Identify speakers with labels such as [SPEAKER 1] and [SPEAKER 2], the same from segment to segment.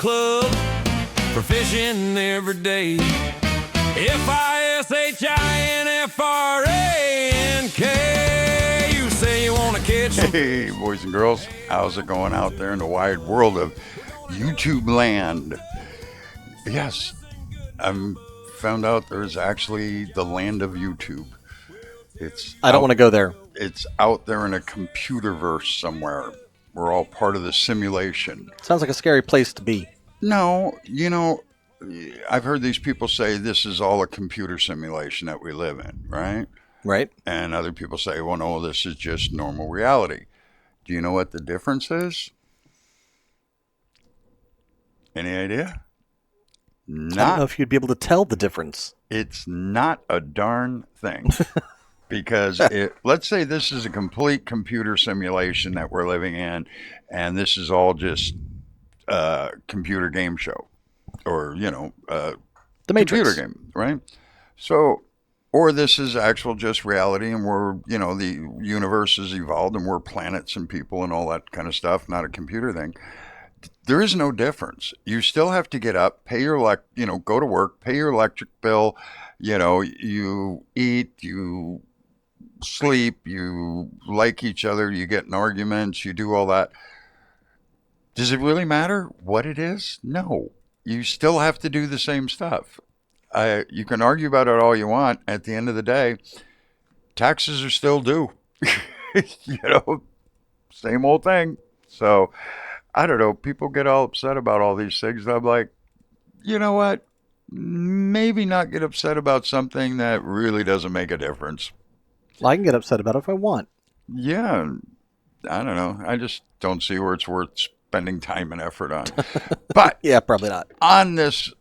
[SPEAKER 1] club for fishing every day. Fishinfrank. You say you want to catch some.
[SPEAKER 2] Hey, boys and girls, how's it going out there in the wide world of YouTube land? Yes, I found out there's actually the land of YouTube.
[SPEAKER 3] I don't want to go there.
[SPEAKER 2] It's out there in a computerverse somewhere. We're all part of the simulation.
[SPEAKER 3] Sounds like a scary place to be.
[SPEAKER 2] No, I've heard these people say this is all a computer simulation that we live in, right?
[SPEAKER 3] Right.
[SPEAKER 2] And other people say, well, no, this is just normal reality. Do you know what the difference is? Any idea?
[SPEAKER 3] I don't know if you'd be able to tell the difference.
[SPEAKER 2] It's not a darn thing. Because let's say this is a complete computer simulation that we're living in, and this is all just a computer game show. Or,
[SPEAKER 3] the Matrix.
[SPEAKER 2] Computer game, right? So, or this is actual just reality, and we're, the universe has evolved, and we're planets and people and all that kind of stuff, not a computer thing. There is no difference. You still have to get up, pay your go to work, pay your electric bill, you eat, you sleep, you like each other, you get in arguments, you do all that. Does it really matter what it is? No. You still have to do the same stuff. You can argue about it all you want. At the end of the day, taxes are still due. Same old thing. So, I don't know. People get all upset about all these things. I'm like, you know what? Maybe not get upset about something that really doesn't make a difference.
[SPEAKER 3] Well, I can get upset about it if I want.
[SPEAKER 2] Yeah. I don't know. I just don't see where it's worth spending time and effort on. But
[SPEAKER 3] yeah, probably not.
[SPEAKER 2] On this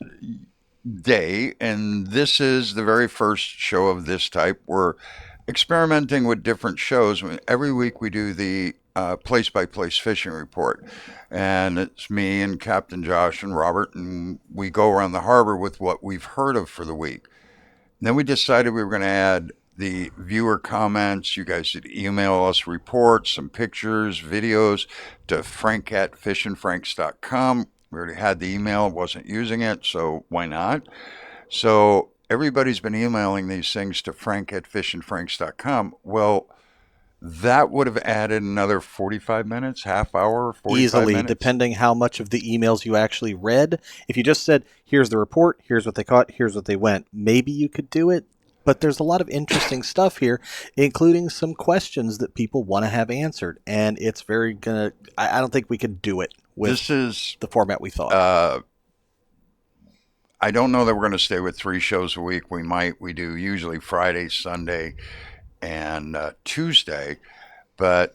[SPEAKER 2] day, and this is the very first show of this type, we're experimenting with different shows. Every week we do the place-by-place fishing report, and it's me and Captain Josh and Robert, and we go around the harbor with what we've heard of for the week. And then we decided we were going to add the viewer comments. You guys should email us reports, some pictures, videos to frank@fishinfranks.com. We already had the email, wasn't using it, so why not? So everybody's been emailing these things to frank@fishinfranks.com. Well, that would have added another 45 minutes, half hour, 45
[SPEAKER 3] Easily,
[SPEAKER 2] minutes.
[SPEAKER 3] Depending how much of the emails you actually read. If you just said, here's the report, here's what they caught, here's what they went, maybe you could do it. But there's a lot of interesting stuff here, including some questions that people want to have answered. And it's I don't think we can do it with the format we thought.
[SPEAKER 2] I don't know that we're going to stay with 3 shows a week. We do usually Friday, Sunday, and Tuesday. But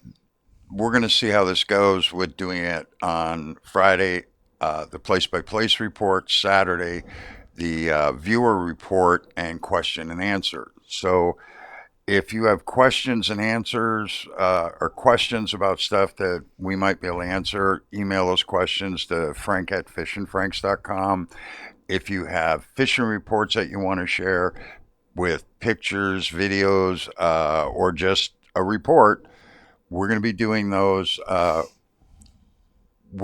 [SPEAKER 2] we're going to see how this goes with doing it on Friday, the place-by-place report, Saturday, the viewer report, and question and answer. So if you have questions and answers or questions about stuff that we might be able to answer, email those questions to frank@fishinfranks.com. If you have fishing reports that you want to share with pictures, videos, or just a report, we're going to be doing those. We're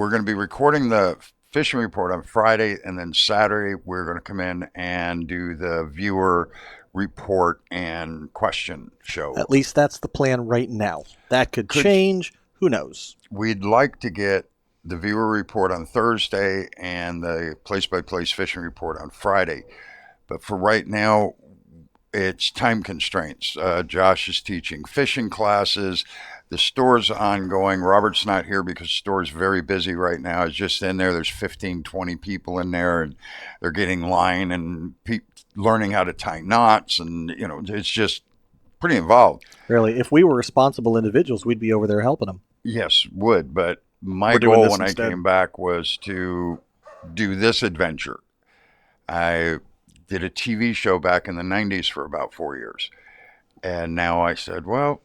[SPEAKER 2] going to be recording the fishing report on Friday, and then Saturday we're going to come in and do the viewer report and question show.
[SPEAKER 3] At least that's the plan right now. That could change. Who knows?
[SPEAKER 2] We'd like to get the viewer report on Thursday and the place-by-place fishing report on Friday. But for right now, it's time constraints. Josh is teaching fishing classes. The store's ongoing. Robert's not here because the store's very busy right now. It's just in there. There's 15, 20 people in there, and they're getting line and learning how to tie knots. And, it's just pretty involved.
[SPEAKER 3] Really, if we were responsible individuals, we'd be over there helping them.
[SPEAKER 2] Yes, would. But my goal when I came back was to do this adventure. I did a TV show back in the 90s for about 4 years. And now I said, well,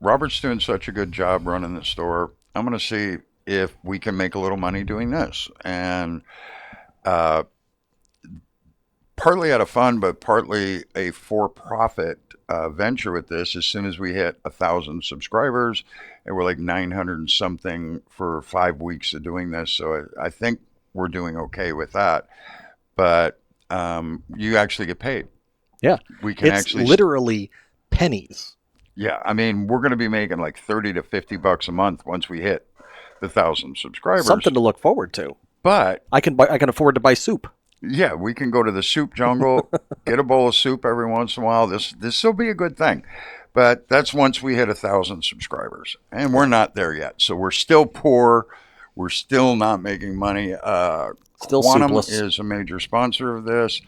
[SPEAKER 2] Robert's doing such a good job running the store. I'm going to see if we can make a little money doing this. And partly out of fun, but partly a for-profit venture with this. As soon as we hit 1,000 subscribers, and we're like 900 and something for 5 weeks of doing this. So I think we're doing okay with that. But you actually get paid.
[SPEAKER 3] Yeah.
[SPEAKER 2] We can
[SPEAKER 3] It's
[SPEAKER 2] actually
[SPEAKER 3] literally pennies.
[SPEAKER 2] Yeah, I mean, we're going to be making like 30 to 50 bucks a month once we hit the 1,000 subscribers.
[SPEAKER 3] Something to look forward to.
[SPEAKER 2] But
[SPEAKER 3] I can afford to buy soup.
[SPEAKER 2] yeah, we can go to the soup jungle, get a bowl of soup every once in a while. This will be a good thing. But that's once we hit 1,000 subscribers, and we're not there yet. So we're still poor. We're still not making money.
[SPEAKER 3] Still
[SPEAKER 2] Quantum
[SPEAKER 3] soupless.
[SPEAKER 2] is a major sponsor of this.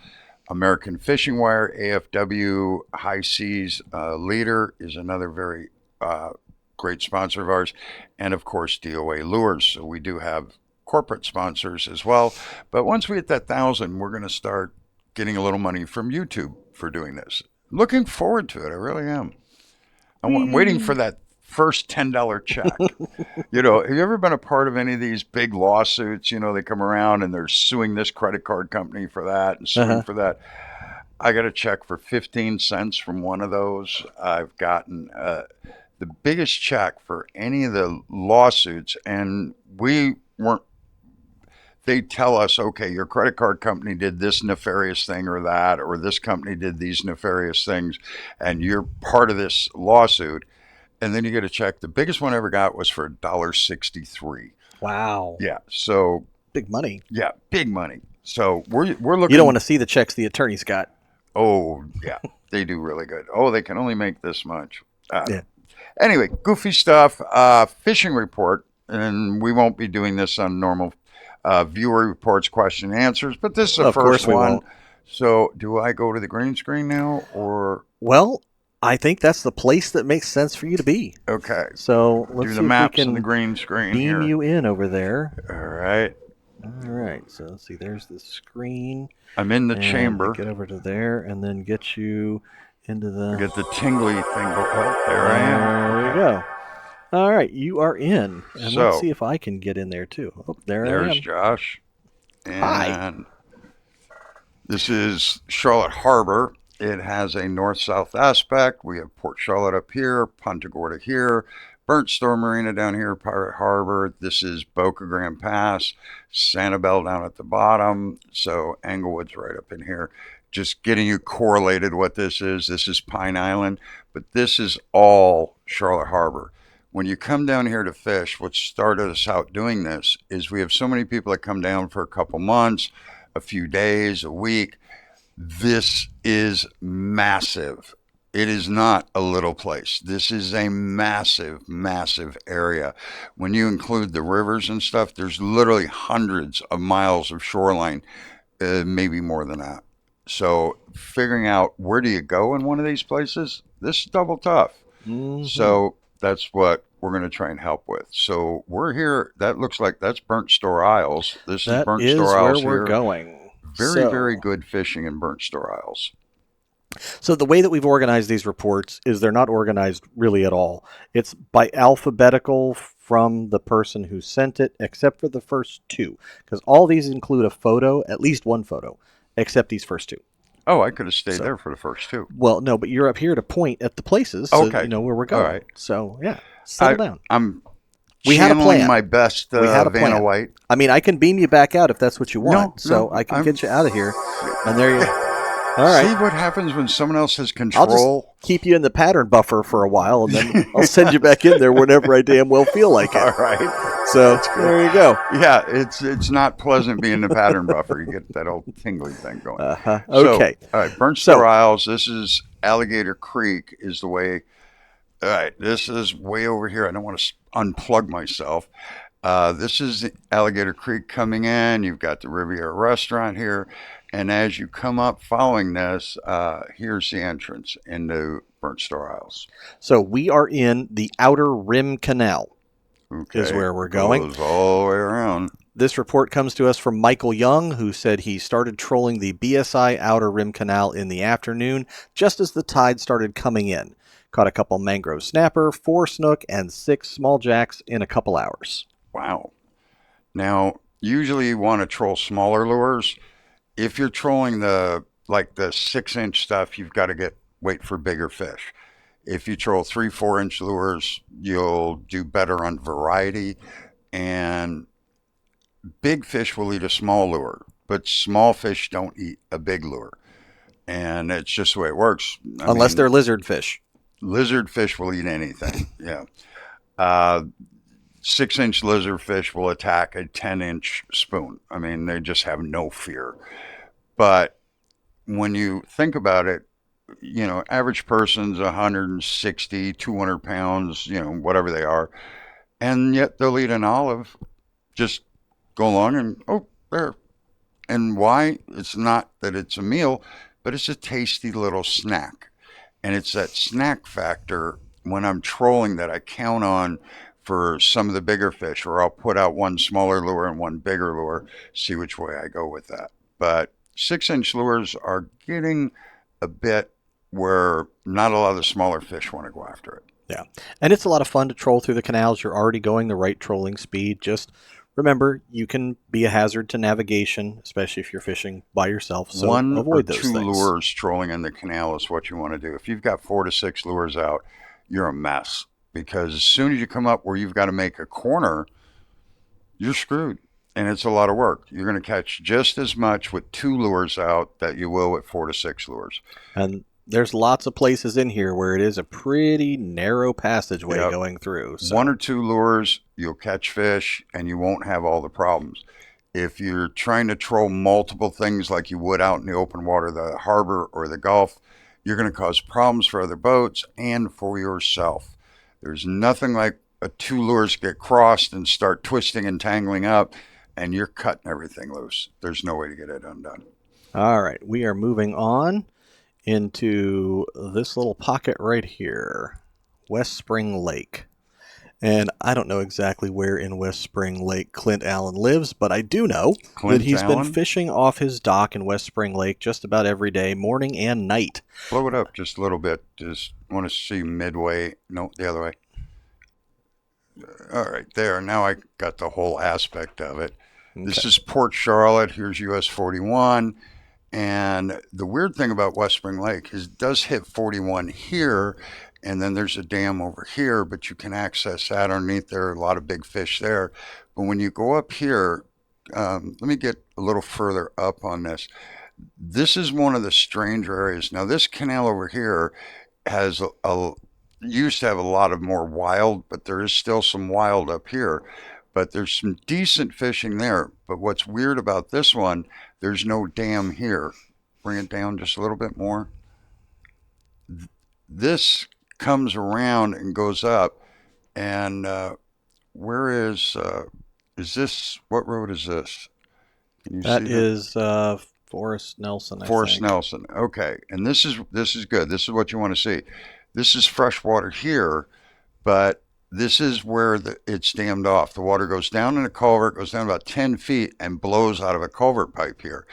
[SPEAKER 2] American Fishing Wire, AFW High Seas Leader is another very great sponsor of ours. And of course, DOA Lures. So we do have corporate sponsors as well. But once we hit that 1,000, we're going to start getting a little money from YouTube for doing this. Looking forward to it. I really am. I'm waiting for that first $10 check. You know, have you ever been a part of any of these big lawsuits? You know, they come around and they're suing this credit card company for that and suing for that. I got a check for 15 cents from one of those. I've gotten the biggest check for any of the lawsuits, and we weren't. They tell us, okay, your credit card company did this nefarious thing or that, or this company did these nefarious things, and you're part of this lawsuit. And then you get a check. The biggest one I ever got was for $1.63.
[SPEAKER 3] Wow.
[SPEAKER 2] Yeah. So
[SPEAKER 3] Big money.
[SPEAKER 2] yeah, big money. So we're looking.
[SPEAKER 3] You don't want to see the checks the attorneys got.
[SPEAKER 2] Oh yeah, they do really good. Oh, they can only make this much.
[SPEAKER 3] Yeah.
[SPEAKER 2] Anyway, goofy stuff. Fishing report, and we won't be doing this on normal viewer reports, question and answers, but this is the
[SPEAKER 3] Of course
[SPEAKER 2] first
[SPEAKER 3] we
[SPEAKER 2] one.
[SPEAKER 3] won't.
[SPEAKER 2] So do I go to the green screen now, or
[SPEAKER 3] Well, I think that's the place that makes sense for you to be.
[SPEAKER 2] okay?
[SPEAKER 3] So let's
[SPEAKER 2] Do
[SPEAKER 3] see
[SPEAKER 2] the
[SPEAKER 3] if we
[SPEAKER 2] maps
[SPEAKER 3] can
[SPEAKER 2] and the green screen
[SPEAKER 3] beam
[SPEAKER 2] here.
[SPEAKER 3] you in over there.
[SPEAKER 2] All right.
[SPEAKER 3] All right. So let's see. There's the screen.
[SPEAKER 2] I'm in the
[SPEAKER 3] And
[SPEAKER 2] chamber.
[SPEAKER 3] Get over to there and then get you into the.
[SPEAKER 2] Get the tingly thing. Oh, there I am.
[SPEAKER 3] There we go. All right, you are in, and
[SPEAKER 2] So-
[SPEAKER 3] let's see if I can get in there too. Oh, there I
[SPEAKER 2] There's
[SPEAKER 3] am.
[SPEAKER 2] Josh.
[SPEAKER 3] Hi.
[SPEAKER 2] And this is Charlotte Harbor. It has a north-south aspect. We have Port Charlotte up here, Punta Gorda here, Burnt Store Marina down here, Pirate Harbor. This is Boca Grande Pass, Sanibel down at the bottom. So Englewood's right up in here. Just getting you correlated what this is. This is Pine Island, but this is all Charlotte Harbor. When you come down here to fish, what started us out doing this is we have so many people that come down for a couple months, a few days, a week. This is massive. It is not a little place. This is a massive, massive area. When you include the rivers and stuff, there's literally hundreds of miles of shoreline, maybe more than that. So figuring out where do you go in one of these places, this is double tough.
[SPEAKER 3] Mhm.
[SPEAKER 2] So that's what we're going to try and help with. So we're here. That looks like that's Burnt Store Isles. This is
[SPEAKER 3] That
[SPEAKER 2] Burnt
[SPEAKER 3] is
[SPEAKER 2] Store
[SPEAKER 3] where
[SPEAKER 2] Isles
[SPEAKER 3] we're
[SPEAKER 2] here.
[SPEAKER 3] going.
[SPEAKER 2] Very, very good fishing in Burnt Store Isles.
[SPEAKER 3] So the way that we've organized these reports is they're not organized really at all. It's by alphabetical from the person who sent it, except for the first two, because all these include a photo, at least one photo, except these first two.
[SPEAKER 2] Oh, I could have stayed
[SPEAKER 3] So-
[SPEAKER 2] there for the first two.
[SPEAKER 3] Well, no, but you're up here to point at the places, so
[SPEAKER 2] Okay.
[SPEAKER 3] you know where we're going.
[SPEAKER 2] All right.
[SPEAKER 3] So yeah, settle down.
[SPEAKER 2] I'm
[SPEAKER 3] We had a
[SPEAKER 2] channeling
[SPEAKER 3] plan.
[SPEAKER 2] my best
[SPEAKER 3] We had a
[SPEAKER 2] Vanna
[SPEAKER 3] plan.
[SPEAKER 2] White.
[SPEAKER 3] I mean, I can beam you back out if that's what you want.
[SPEAKER 2] No,
[SPEAKER 3] I can
[SPEAKER 2] I'm-
[SPEAKER 3] get you out of here, and there you. All right.
[SPEAKER 2] See what happens when someone else has
[SPEAKER 3] I'll
[SPEAKER 2] control?
[SPEAKER 3] just keep you in the pattern buffer for a while, and then I'll send you back in there whenever I damn well feel like it.
[SPEAKER 2] All right.
[SPEAKER 3] So there you go.
[SPEAKER 2] Yeah, it's not pleasant being the pattern buffer. You get that old tingly thing going.
[SPEAKER 3] Okay.
[SPEAKER 2] So, all right, Burnt Store Isles. This is Alligator Creek is the way. All right, this is way over here. I don't want to unplug myself. This is Alligator Creek coming in. You've got the Riviera Restaurant here. And as you come up following this, here's the entrance into Burnt Store Isles.
[SPEAKER 3] So we are in the Outer Rim Canal.
[SPEAKER 2] Okay.
[SPEAKER 3] Is where we're going.
[SPEAKER 2] Goes all the way around.
[SPEAKER 3] This report comes to us from Michael Young, who said he started trolling the BSI Outer Rim Canal in the afternoon, just as the tide started coming in. Caught a couple mangrove snapper, 4 snook, and 6 small jacks in a couple hours.
[SPEAKER 2] Wow. Now, usually you want to troll smaller lures. If you're trolling the 6-inch stuff, you've got to wait for bigger fish. If you troll 3-4-inch lures, you'll do better on variety. And big fish will eat a small lure, but small fish don't eat a big lure. And it's just the way it works.
[SPEAKER 3] Unless they're lizard fish.
[SPEAKER 2] Lizard fish will eat anything. Yeah. Uh, 6-inch lizard fish will attack a 10-inch spoon. I mean, they just have no fear. But when you think about it, average person's 160, 200 pounds, whatever they are, and yet they'll eat an olive, just go along and, oh, there. And why? It's not that it's a meal, but it's a tasty little snack. And it's that snack factor when I'm trolling that I count on for some of the bigger fish, or I'll put out one smaller lure and one bigger lure, see which way I go with that. But 6-inch lures are getting a bit where not a lot of the smaller fish want to go after it.
[SPEAKER 3] Yeah. And it's a lot of fun to troll through the canals. You're already going the right trolling speed. Just remember, you can be a hazard to navigation, especially if you're fishing by yourself. So
[SPEAKER 2] one
[SPEAKER 3] avoid
[SPEAKER 2] or
[SPEAKER 3] those
[SPEAKER 2] two
[SPEAKER 3] things.
[SPEAKER 2] lures trolling in the canal is what you want to do. If you've got 4 to 6 lures out, you're a mess, because as soon as you come up where you've got to make a corner, you're screwed. And it's a lot of work. You're going to catch just as much with 2 lures out that you will with 4 to 6 lures.
[SPEAKER 3] And there's lots of places in here where it is a pretty narrow passageway going through. So.
[SPEAKER 2] 1 or 2 lures, you'll catch fish, and you won't have all the problems. If you're trying to troll multiple things like you would out in the open water, the harbor or the Gulf, you're going to cause problems for other boats and for yourself. There's nothing like 2 lures get crossed and start twisting and tangling up, and you're cutting everything loose. There's no way to get it undone.
[SPEAKER 3] All right, we are moving on into this little pocket right here, West Spring Lake. And I don't know exactly where in West Spring Lake Clint Allen lives, but I do know that he's been fishing off his dock in West Spring Lake just about every day, morning and night.
[SPEAKER 2] Blow it up just a little bit. Just want to see midway. No, the other way. All right, there. Now I got the whole aspect of it. Okay. This is Port Charlotte. Here's US 41. And the weird thing about West Spring Lake is it does hit 41 here, and then there's a dam over here, but you can access that underneath. There are a lot of big fish there. But when you go up here, let me get a little further up on this. This is one of the stranger areas. Now, this canal over here has used to have a lot of more wild, but there is still some wild up here. But there's some decent fishing there. But what's weird about this one, there's no dam here. Bring it down just a little bit more. This comes around and goes up. And where is this? What road is this? Can you see that?
[SPEAKER 3] That is Forrest Nelson, I
[SPEAKER 2] Forrest
[SPEAKER 3] think.
[SPEAKER 2] Nelson. Okay. And this is good. This is what you want to see. This is freshwater here, but this is where it's dammed off. The water goes down in a culvert, goes down about 10 feet and blows out of a culvert pipe here.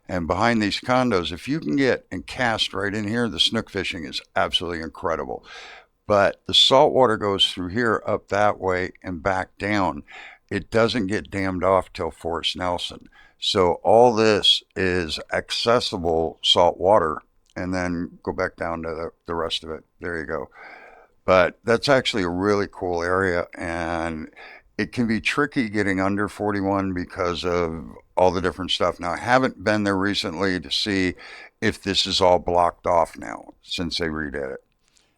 [SPEAKER 2] And behind these condos, if you can get and cast right in here, the snook fishing is absolutely incredible. But the salt water goes through here, up that way, and back down. It doesn't get dammed off till Forrest Nelson. So all this is accessible salt water, and then go back down to the rest of it. There you go. But that's actually a really cool area, and it can be tricky getting under 41 because of all the different stuff. Now, I haven't been there recently to see if this is all blocked off now since they redid it.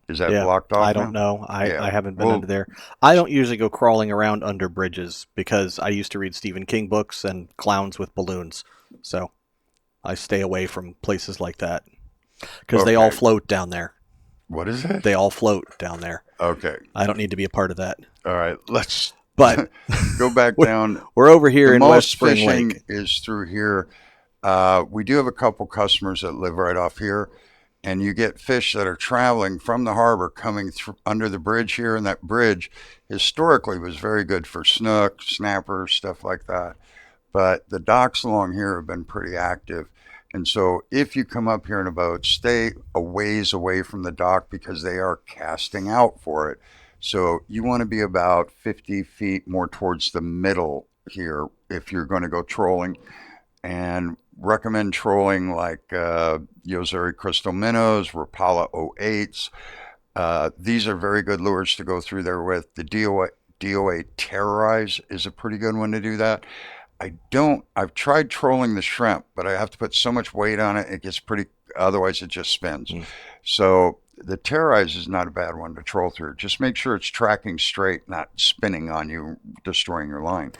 [SPEAKER 2] Is that blocked off
[SPEAKER 3] I don't
[SPEAKER 2] now?
[SPEAKER 3] know. I haven't been under there. I don't usually go crawling around under bridges because I used to read Stephen King books and clowns with balloons. So I stay away from places like that because they all float down there.
[SPEAKER 2] What is it?
[SPEAKER 3] They all float down there.
[SPEAKER 2] Okay.
[SPEAKER 3] I don't need to be a part of that.
[SPEAKER 2] All right. Let's
[SPEAKER 3] But
[SPEAKER 2] go back down.
[SPEAKER 3] We're over here in West Spring
[SPEAKER 2] Most fishing
[SPEAKER 3] Lake.
[SPEAKER 2] is through here. We do have a couple customers that live right off here, and you get fish that are traveling from the harbor coming through under the bridge here, and that bridge historically was very good for snook, snapper, stuff like that. But the docks along here have been pretty active. And so if you come up here in a boat, stay a ways away from the dock because they are casting out for it. So you want to be about 50 feet more towards the middle here if you're going to go trolling. And recommend trolling like Yozeri Crystal Minnows, Rapala 08s. These are very good lures to go through there with. The DOA Terrorize is a pretty good one to do that. I've tried trolling the shrimp, but I have to put so much weight on it, it gets pretty, otherwise it just spins. So the terrorize is not a bad one to troll through. Just make sure it's tracking straight, not spinning on you, destroying your line.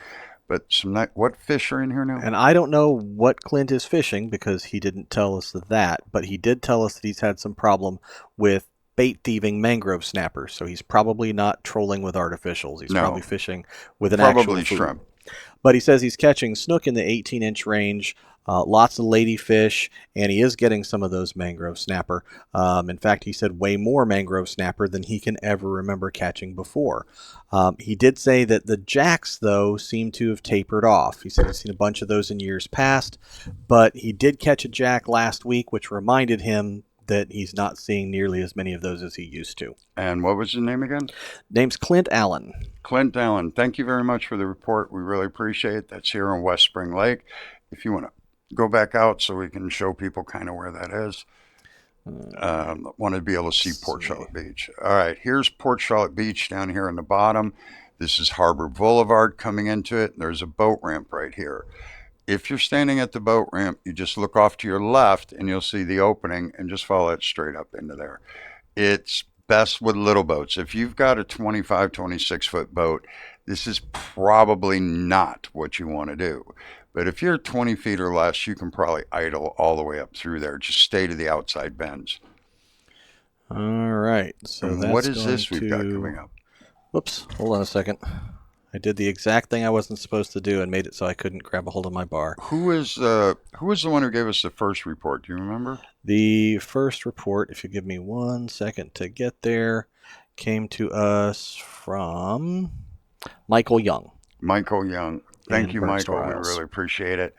[SPEAKER 2] But what fish are in here now?
[SPEAKER 3] And I don't know what Clint is fishing because he didn't tell us that, but he did tell us that he's had some problem with bait thieving mangrove snappers. So he's probably not trolling with artificials. He's probably fishing with an
[SPEAKER 2] Probably
[SPEAKER 3] actual
[SPEAKER 2] shrimp.
[SPEAKER 3] But he says he's catching snook in the 18-inch range, lots of ladyfish, and he is getting some of those mangrove snapper. In fact, he said way more mangrove snapper than he can ever remember catching before. He did say that the jacks, though, seem to have tapered off. He said he's seen a bunch of those in years past, but he did catch a jack last week, which reminded him that he's not seeing nearly as many of those as he used to.
[SPEAKER 2] And what was his name again?
[SPEAKER 3] Name's Clint Allen.
[SPEAKER 2] Clint Allen, thank you very much for the report. We really appreciate it. That's here in West Spring Lake. If you want to go back out so we can show people kind of where that is. Want to be able to see Port Charlotte Beach. All right, here's Port Charlotte Beach down here in the bottom. This is Harbor Boulevard coming into it. There's a boat ramp right here. If you're standing at the boat ramp, you just look off to your left and you'll see the opening and just follow it straight up into there. It's best with little boats. If you've got a 25, 26-foot boat, this is probably not what you want to do. But if you're 20 feet or less, you can probably idle all the way up through there. Just stay to the outside bends.
[SPEAKER 3] All right. So
[SPEAKER 2] and
[SPEAKER 3] that's
[SPEAKER 2] what is this we've got coming up?
[SPEAKER 3] Whoops. Hold on a second. I did the exact thing I wasn't supposed to do and made it so I couldn't grab a hold of my bar.
[SPEAKER 2] Who was the one who gave us the first report? Do you remember?
[SPEAKER 3] The first report, if you give me 1 second to get there, came to us from Michael Young.
[SPEAKER 2] Michael Young. Thank you, Michael. We really appreciate it.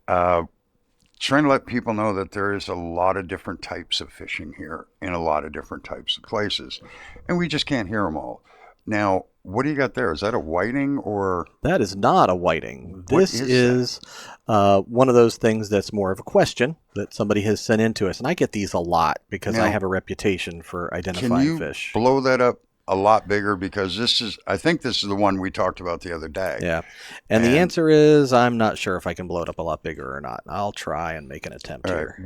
[SPEAKER 2] Trying to let people know that there is a lot of different types of fishing here in a lot of different types of places, and we just can't hear them all. Now, what do you got there? Is that a whiting or?
[SPEAKER 3] That is not a whiting. This is one of those things that's more of a question that somebody has sent in to us. And I get these a lot because I have a reputation for identifying fish.
[SPEAKER 2] Can you blow that up a lot bigger? Because I think this is the one we talked about the other day.
[SPEAKER 3] Yeah. And the answer is I'm not sure if I can blow it up a lot bigger or not. I'll try and make an attempt here.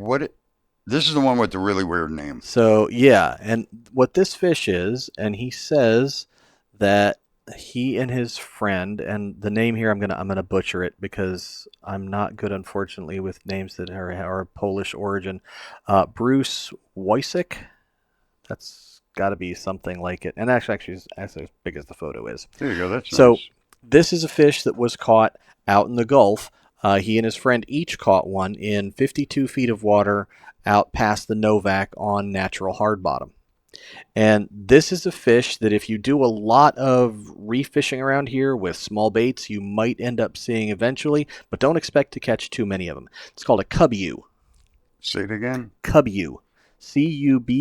[SPEAKER 2] This is the one with the really weird name.
[SPEAKER 3] So, yeah. And what this fish is, and he says that he and his friend, and the name here I'm gonna butcher it because I'm not good, unfortunately, with names that are Polish origin. Bruce Wojcik. That's got to be something like it. And actually, it's as big as the photo is.
[SPEAKER 2] There you go. That's
[SPEAKER 3] so.
[SPEAKER 2] Nice.
[SPEAKER 3] This is a fish that was caught out in the Gulf. He and his friend each caught one in 52 feet of water out past the Novak on natural hard bottom. And this is a fish that if you do a lot of reef fishing around here with small baits, you might end up seeing eventually, but don't expect to catch too many of them. It's called a cobia.
[SPEAKER 2] Say it again.
[SPEAKER 3] Cobia. C-U-B-B-Y-U.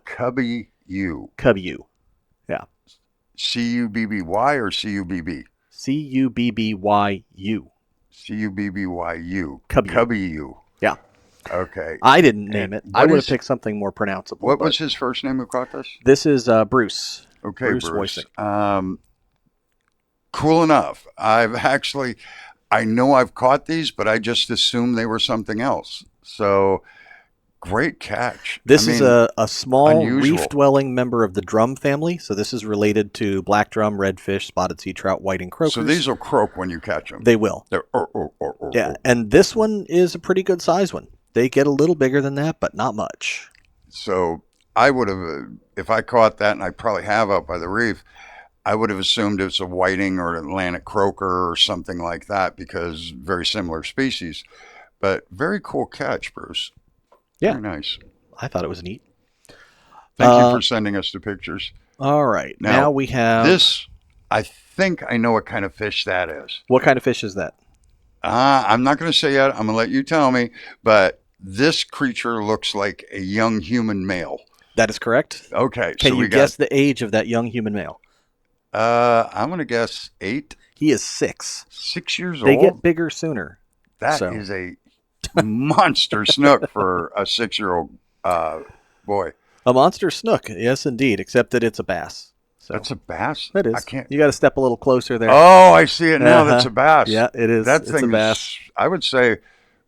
[SPEAKER 2] Cobia.
[SPEAKER 3] Cobia. Yeah.
[SPEAKER 2] C-U-B-B-Y or C-U-B-B?
[SPEAKER 3] C-U-B-B-Y-U.
[SPEAKER 2] C-U-B-B-Y-U.
[SPEAKER 3] Cobia. Yeah.
[SPEAKER 2] Okay.
[SPEAKER 3] I didn't name it. I would have picked something more pronounceable.
[SPEAKER 2] What was his first name who caught this?
[SPEAKER 3] This is Bruce.
[SPEAKER 2] Okay, Bruce.
[SPEAKER 3] Wojcik.
[SPEAKER 2] Cool enough. I know I've caught these, but I just assumed they were something else. So, great catch.
[SPEAKER 3] This is a small
[SPEAKER 2] unusual.
[SPEAKER 3] reef-dwelling member of the drum family. So this is related to black drum, redfish, spotted sea trout, whiting croakers.
[SPEAKER 2] So these will croak when you catch them.
[SPEAKER 3] They will.
[SPEAKER 2] They're
[SPEAKER 3] yeah, and this one is a pretty good size one. They get a little bigger than that, but not much.
[SPEAKER 2] So I would have, if I caught that, and I probably have out by the reef, I would have assumed it's a whiting or an Atlantic croaker or something like that because very similar species. But very cool catch, Bruce.
[SPEAKER 3] Yeah.
[SPEAKER 2] Very nice.
[SPEAKER 3] I thought it was neat.
[SPEAKER 2] Thank you for sending us the pictures.
[SPEAKER 3] All right. Now we have...
[SPEAKER 2] This, I think I know what kind of fish that is.
[SPEAKER 3] What kind of fish is that?
[SPEAKER 2] I'm not going to say yet. I'm going to let you tell me. But this creature looks like a young human male.
[SPEAKER 3] That is correct.
[SPEAKER 2] Okay.
[SPEAKER 3] Can you guess the age of that young human male?
[SPEAKER 2] I'm going to guess 8.
[SPEAKER 3] He is 6.
[SPEAKER 2] 6 years
[SPEAKER 3] They
[SPEAKER 2] old?
[SPEAKER 3] They get bigger sooner.
[SPEAKER 2] That is a monster snook for a 6-year-old boy.
[SPEAKER 3] A monster snook, yes, indeed, except that it's a bass. So
[SPEAKER 2] That's a bass?
[SPEAKER 3] that
[SPEAKER 2] I
[SPEAKER 3] is.
[SPEAKER 2] can't.
[SPEAKER 3] You got to step a little closer there.
[SPEAKER 2] Oh, I see it now. That's a bass.
[SPEAKER 3] Yeah, it is.
[SPEAKER 2] That
[SPEAKER 3] It's
[SPEAKER 2] thing
[SPEAKER 3] a bass.
[SPEAKER 2] is, I would say,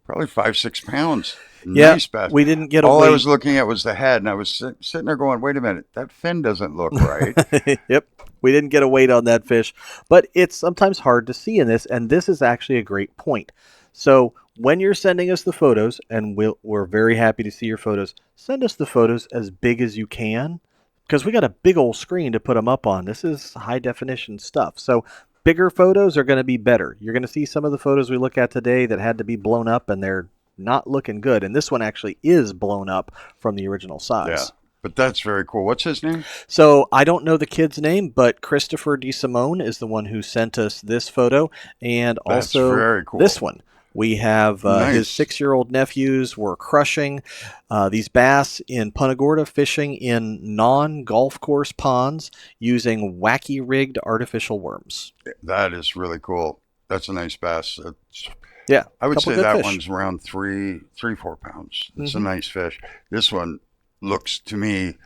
[SPEAKER 2] probably 5-6 pounds.
[SPEAKER 3] Yeah,
[SPEAKER 2] Nice bass.
[SPEAKER 3] we didn't get a
[SPEAKER 2] All I
[SPEAKER 3] weight.
[SPEAKER 2] was looking at was the head, and I was sitting there going, wait a minute, that fin doesn't look right.
[SPEAKER 3] Yep. We didn't get a weight on that fish, but it's sometimes hard to see in this, and this is actually a great point. So when you're sending us the photos, and we're very happy to see your photos, send us the photos as big as you can, because we got a big old screen to put them up on. This is high definition stuff. So bigger photos are going to be better. You're going to see some of the photos we look at today that had to be blown up, and they're not looking good. And this one actually is blown up from the original size.
[SPEAKER 2] Yeah, but that's very cool. What's his name?
[SPEAKER 3] So I don't know the kid's name, but Christopher DeSimone is the one who sent us this photo, and
[SPEAKER 2] That's
[SPEAKER 3] also
[SPEAKER 2] very cool.
[SPEAKER 3] this one. We have
[SPEAKER 2] Nice.
[SPEAKER 3] his 6-year-old nephews were crushing these bass in Punta Gorda, fishing in non-golf course ponds using wacky rigged artificial worms.
[SPEAKER 2] That is really cool. That's a nice bass.
[SPEAKER 3] Yeah,
[SPEAKER 2] I would
[SPEAKER 3] couple
[SPEAKER 2] say
[SPEAKER 3] good
[SPEAKER 2] that
[SPEAKER 3] fish.
[SPEAKER 2] one's around 4 pounds. It's a
[SPEAKER 3] Mhm.
[SPEAKER 2] nice fish. This one looks to me,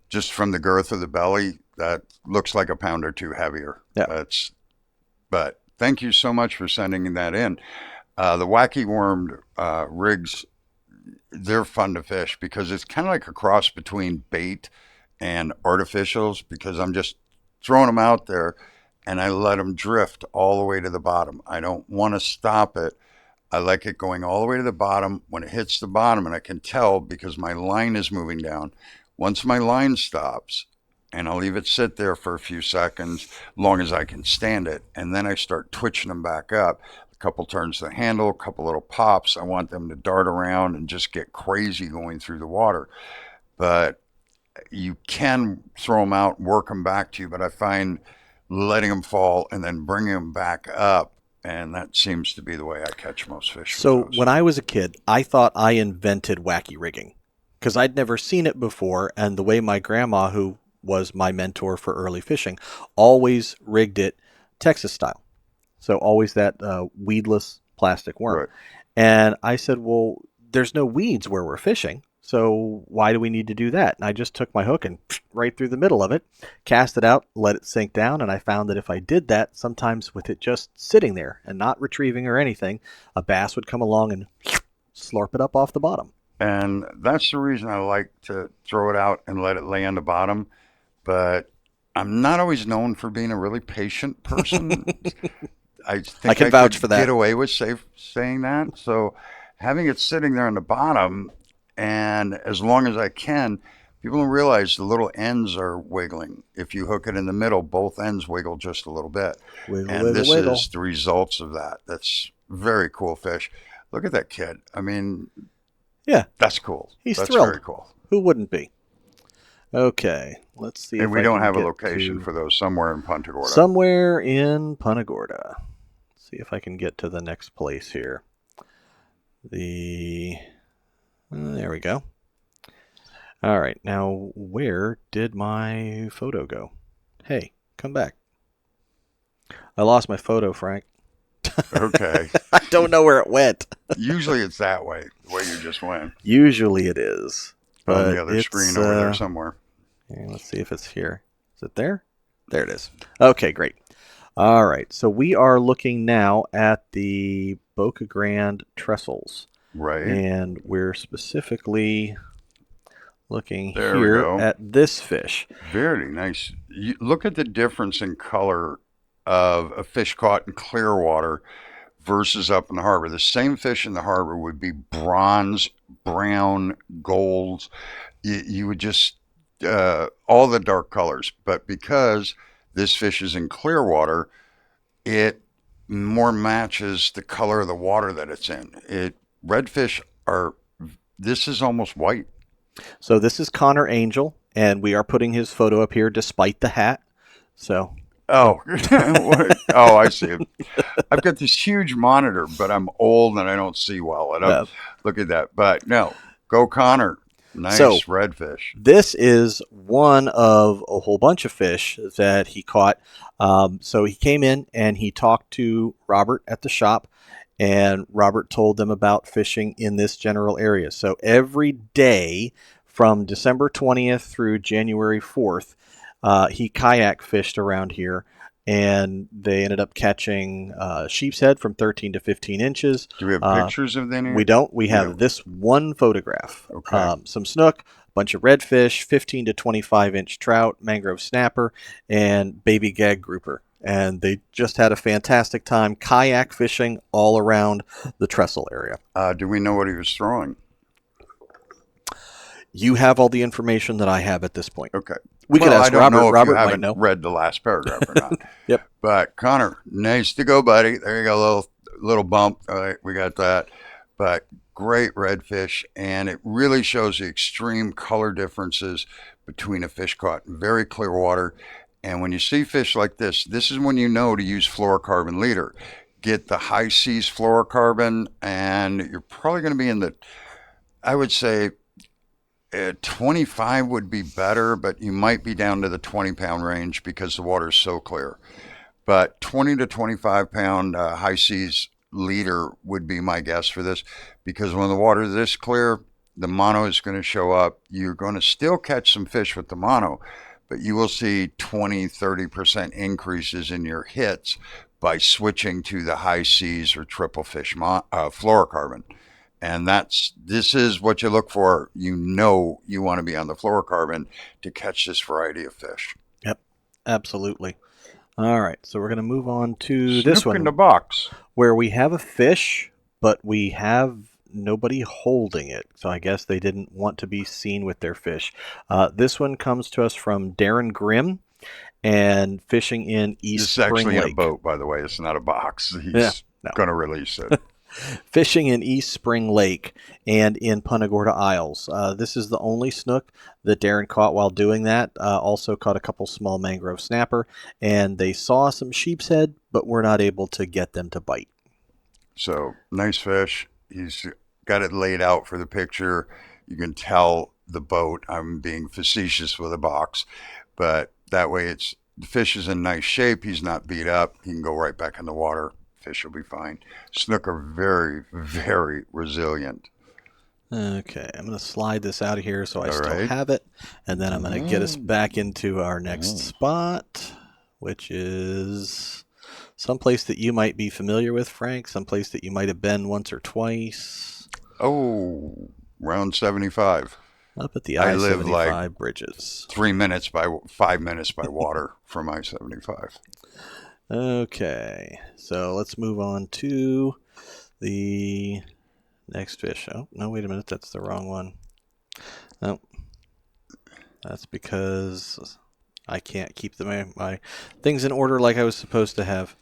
[SPEAKER 2] just from the girth of the belly, that looks like a pound or two heavier.
[SPEAKER 3] Yeah.
[SPEAKER 2] But thank you so much for sending that in. The wacky wormed rigs, they're fun to fish because it's kind of like a cross between bait and artificials, because I'm just throwing them out there and I let them drift all the way to the bottom. I don't want to stop it. I like it going all the way to the bottom. When it hits the bottom, and I can tell because my line is moving down, once my line stops, and I'll leave it sit there for a few seconds, long as I can stand it, and then I start twitching them back up. A couple turns of the handle, a couple little pops. I want them to dart around and just get crazy going through the water. But you can throw them out, work them back to you, but I find letting them fall and then bringing them back up, and that seems to be the way I catch most fish.
[SPEAKER 3] So when I was a kid, I thought I invented wacky rigging because I'd never seen it before, and the way my grandma, who was my mentor for early fishing, always rigged it Texas style. So always that weedless plastic worm.
[SPEAKER 2] Right.
[SPEAKER 3] And I said, well, there's no weeds where we're fishing, so why do we need to do that? And I just took my hook and right through the middle of it, cast it out, let it sink down, and I found that if I did that, sometimes with it just sitting there and not retrieving or anything, a bass would come along and slurp it up off the bottom.
[SPEAKER 2] And that's the reason I like to throw it out and let it lay on the bottom. But I'm not always known for being a really patient person. I think
[SPEAKER 3] I can vouch
[SPEAKER 2] could
[SPEAKER 3] for that.
[SPEAKER 2] Get away with saying that. So having it sitting there on the bottom, and as long as I can, people don't realize the little ends are wiggling. If you hook it in the middle, both ends wiggle just a little bit.
[SPEAKER 3] Wiggle,
[SPEAKER 2] And
[SPEAKER 3] wiggle,
[SPEAKER 2] this
[SPEAKER 3] wiggle.
[SPEAKER 2] is the results of that. That's very cool fish. Look at that kid. I mean,
[SPEAKER 3] Yeah,
[SPEAKER 2] that's cool.
[SPEAKER 3] He's
[SPEAKER 2] That's
[SPEAKER 3] thrilled.
[SPEAKER 2] very cool.
[SPEAKER 3] Who wouldn't be? Okay, let's see.
[SPEAKER 2] And
[SPEAKER 3] if
[SPEAKER 2] we
[SPEAKER 3] I
[SPEAKER 2] don't
[SPEAKER 3] can
[SPEAKER 2] have a
[SPEAKER 3] get
[SPEAKER 2] location
[SPEAKER 3] to
[SPEAKER 2] for those, somewhere in Punta Gorda.
[SPEAKER 3] somewhere in Punta Gorda. Let's see if I can get to the next place here. There we go. All right, now where did my photo go? Hey, come back. I lost my photo, Frank.
[SPEAKER 2] Okay.
[SPEAKER 3] I don't know where it went.
[SPEAKER 2] Usually it's that way, the way you just went.
[SPEAKER 3] Usually it is.
[SPEAKER 2] On
[SPEAKER 3] But
[SPEAKER 2] the other
[SPEAKER 3] it's,
[SPEAKER 2] screen over there somewhere.
[SPEAKER 3] Okay, let's see if it's here. Is it there? There it is. Okay, great. All right, so we are looking now at the Boca Grande trestles.
[SPEAKER 2] Right.
[SPEAKER 3] And we're specifically looking
[SPEAKER 2] There we
[SPEAKER 3] here
[SPEAKER 2] go.
[SPEAKER 3] at this fish.
[SPEAKER 2] Very nice. You, look at the difference in color of a fish caught in clear water versus up in the harbor. The same fish in the harbor would be bronze, brown, gold. You would just, all the dark colors. But because this fish is in clear water, it more matches the color of the water that it's in. Redfish are, this is almost white.
[SPEAKER 3] So this is Connor Angel, and we are putting his photo up here despite the hat. So
[SPEAKER 2] Oh, oh, I see it. I've got this huge monitor, but I'm old and I don't see well. And look at that. But no, go Connor. Nice
[SPEAKER 3] So,
[SPEAKER 2] redfish.
[SPEAKER 3] this is one of a whole bunch of fish that he caught. So he came in and he talked to Robert at the shop, and Robert told them about fishing in this general area. So every day from December 20th through January 4th, He kayak fished around here, and they ended up catching sheepshead from 13 to 15 inches.
[SPEAKER 2] Do we have pictures of any?
[SPEAKER 3] We don't. We have this one photograph.
[SPEAKER 2] Okay.
[SPEAKER 3] Some snook, bunch of redfish, 15 to 25-inch trout, mangrove snapper, and baby gag grouper. And they just had a fantastic time kayak fishing all around the trestle area.
[SPEAKER 2] Do we know what he was throwing?
[SPEAKER 3] You have all the information that I have at this point.
[SPEAKER 2] Okay.
[SPEAKER 3] We could ask
[SPEAKER 2] I don't
[SPEAKER 3] Robert.
[SPEAKER 2] know if
[SPEAKER 3] Robert
[SPEAKER 2] you
[SPEAKER 3] might
[SPEAKER 2] haven't
[SPEAKER 3] know.
[SPEAKER 2] read the last paragraph or not.
[SPEAKER 3] Yep.
[SPEAKER 2] But Connor, nice to go, buddy. There you go, little bump. All right, we got that. But great redfish, and it really shows the extreme color differences between a fish caught in very clear water. And when you see fish like this is when you know to use fluorocarbon leader. Get the high seas fluorocarbon, and you're probably going to be in the, I would say, 25 would be better, but you might be down to the 20-pound range because the water is so clear. But 20 to 25-pound high seas leader would be my guess for this, because when the water is this clear, the mono is going to show up. You're going to still catch some fish with the mono, but you will see 20-30% increases in your hits by switching to the high seas or triple fish fluorocarbon. And this is what you look for. You know you want to be on the fluorocarbon to catch this variety of fish.
[SPEAKER 3] Yep, absolutely. All right, so we're going to move on to this
[SPEAKER 2] Snook
[SPEAKER 3] one,
[SPEAKER 2] in the box.
[SPEAKER 3] where we have a fish, but we have nobody holding it. So I guess they didn't want to be seen with their fish. This one comes to us from Darren Grimm, and fishing in East
[SPEAKER 2] This is
[SPEAKER 3] Spring
[SPEAKER 2] actually
[SPEAKER 3] Lake.
[SPEAKER 2] in a boat, by the way. It's not a box. He's going to release it.
[SPEAKER 3] Fishing in East Spring Lake and in Punta Gorda Isles. This is the only snook that Darren caught while doing that. Also caught a couple small mangrove snapper, and they saw some sheepshead, but were not able to get them to bite.
[SPEAKER 2] So, nice fish. He's got it laid out for the picture. You can tell the boat. I'm being facetious with a box, but that way the fish is in nice shape. He's not beat up. He can go right back in the water. Fish will be fine. Snook are very, very resilient.
[SPEAKER 3] Okay, I'm going to slide this out of here so I
[SPEAKER 2] All
[SPEAKER 3] still
[SPEAKER 2] right.
[SPEAKER 3] have it, and then I'm going to get us back into our next spot, which is someplace that you might be familiar with, Frank, someplace that you might have been once or twice.
[SPEAKER 2] Oh, round 75.
[SPEAKER 3] Up at the
[SPEAKER 2] I live
[SPEAKER 3] I-75
[SPEAKER 2] like
[SPEAKER 3] bridges.
[SPEAKER 2] 5 minutes by water from I-75.
[SPEAKER 3] Okay, so let's move on to the next fish. Oh, no, wait a minute, that's the wrong one. Oh, that's because I can't keep my things in order like I was supposed to have.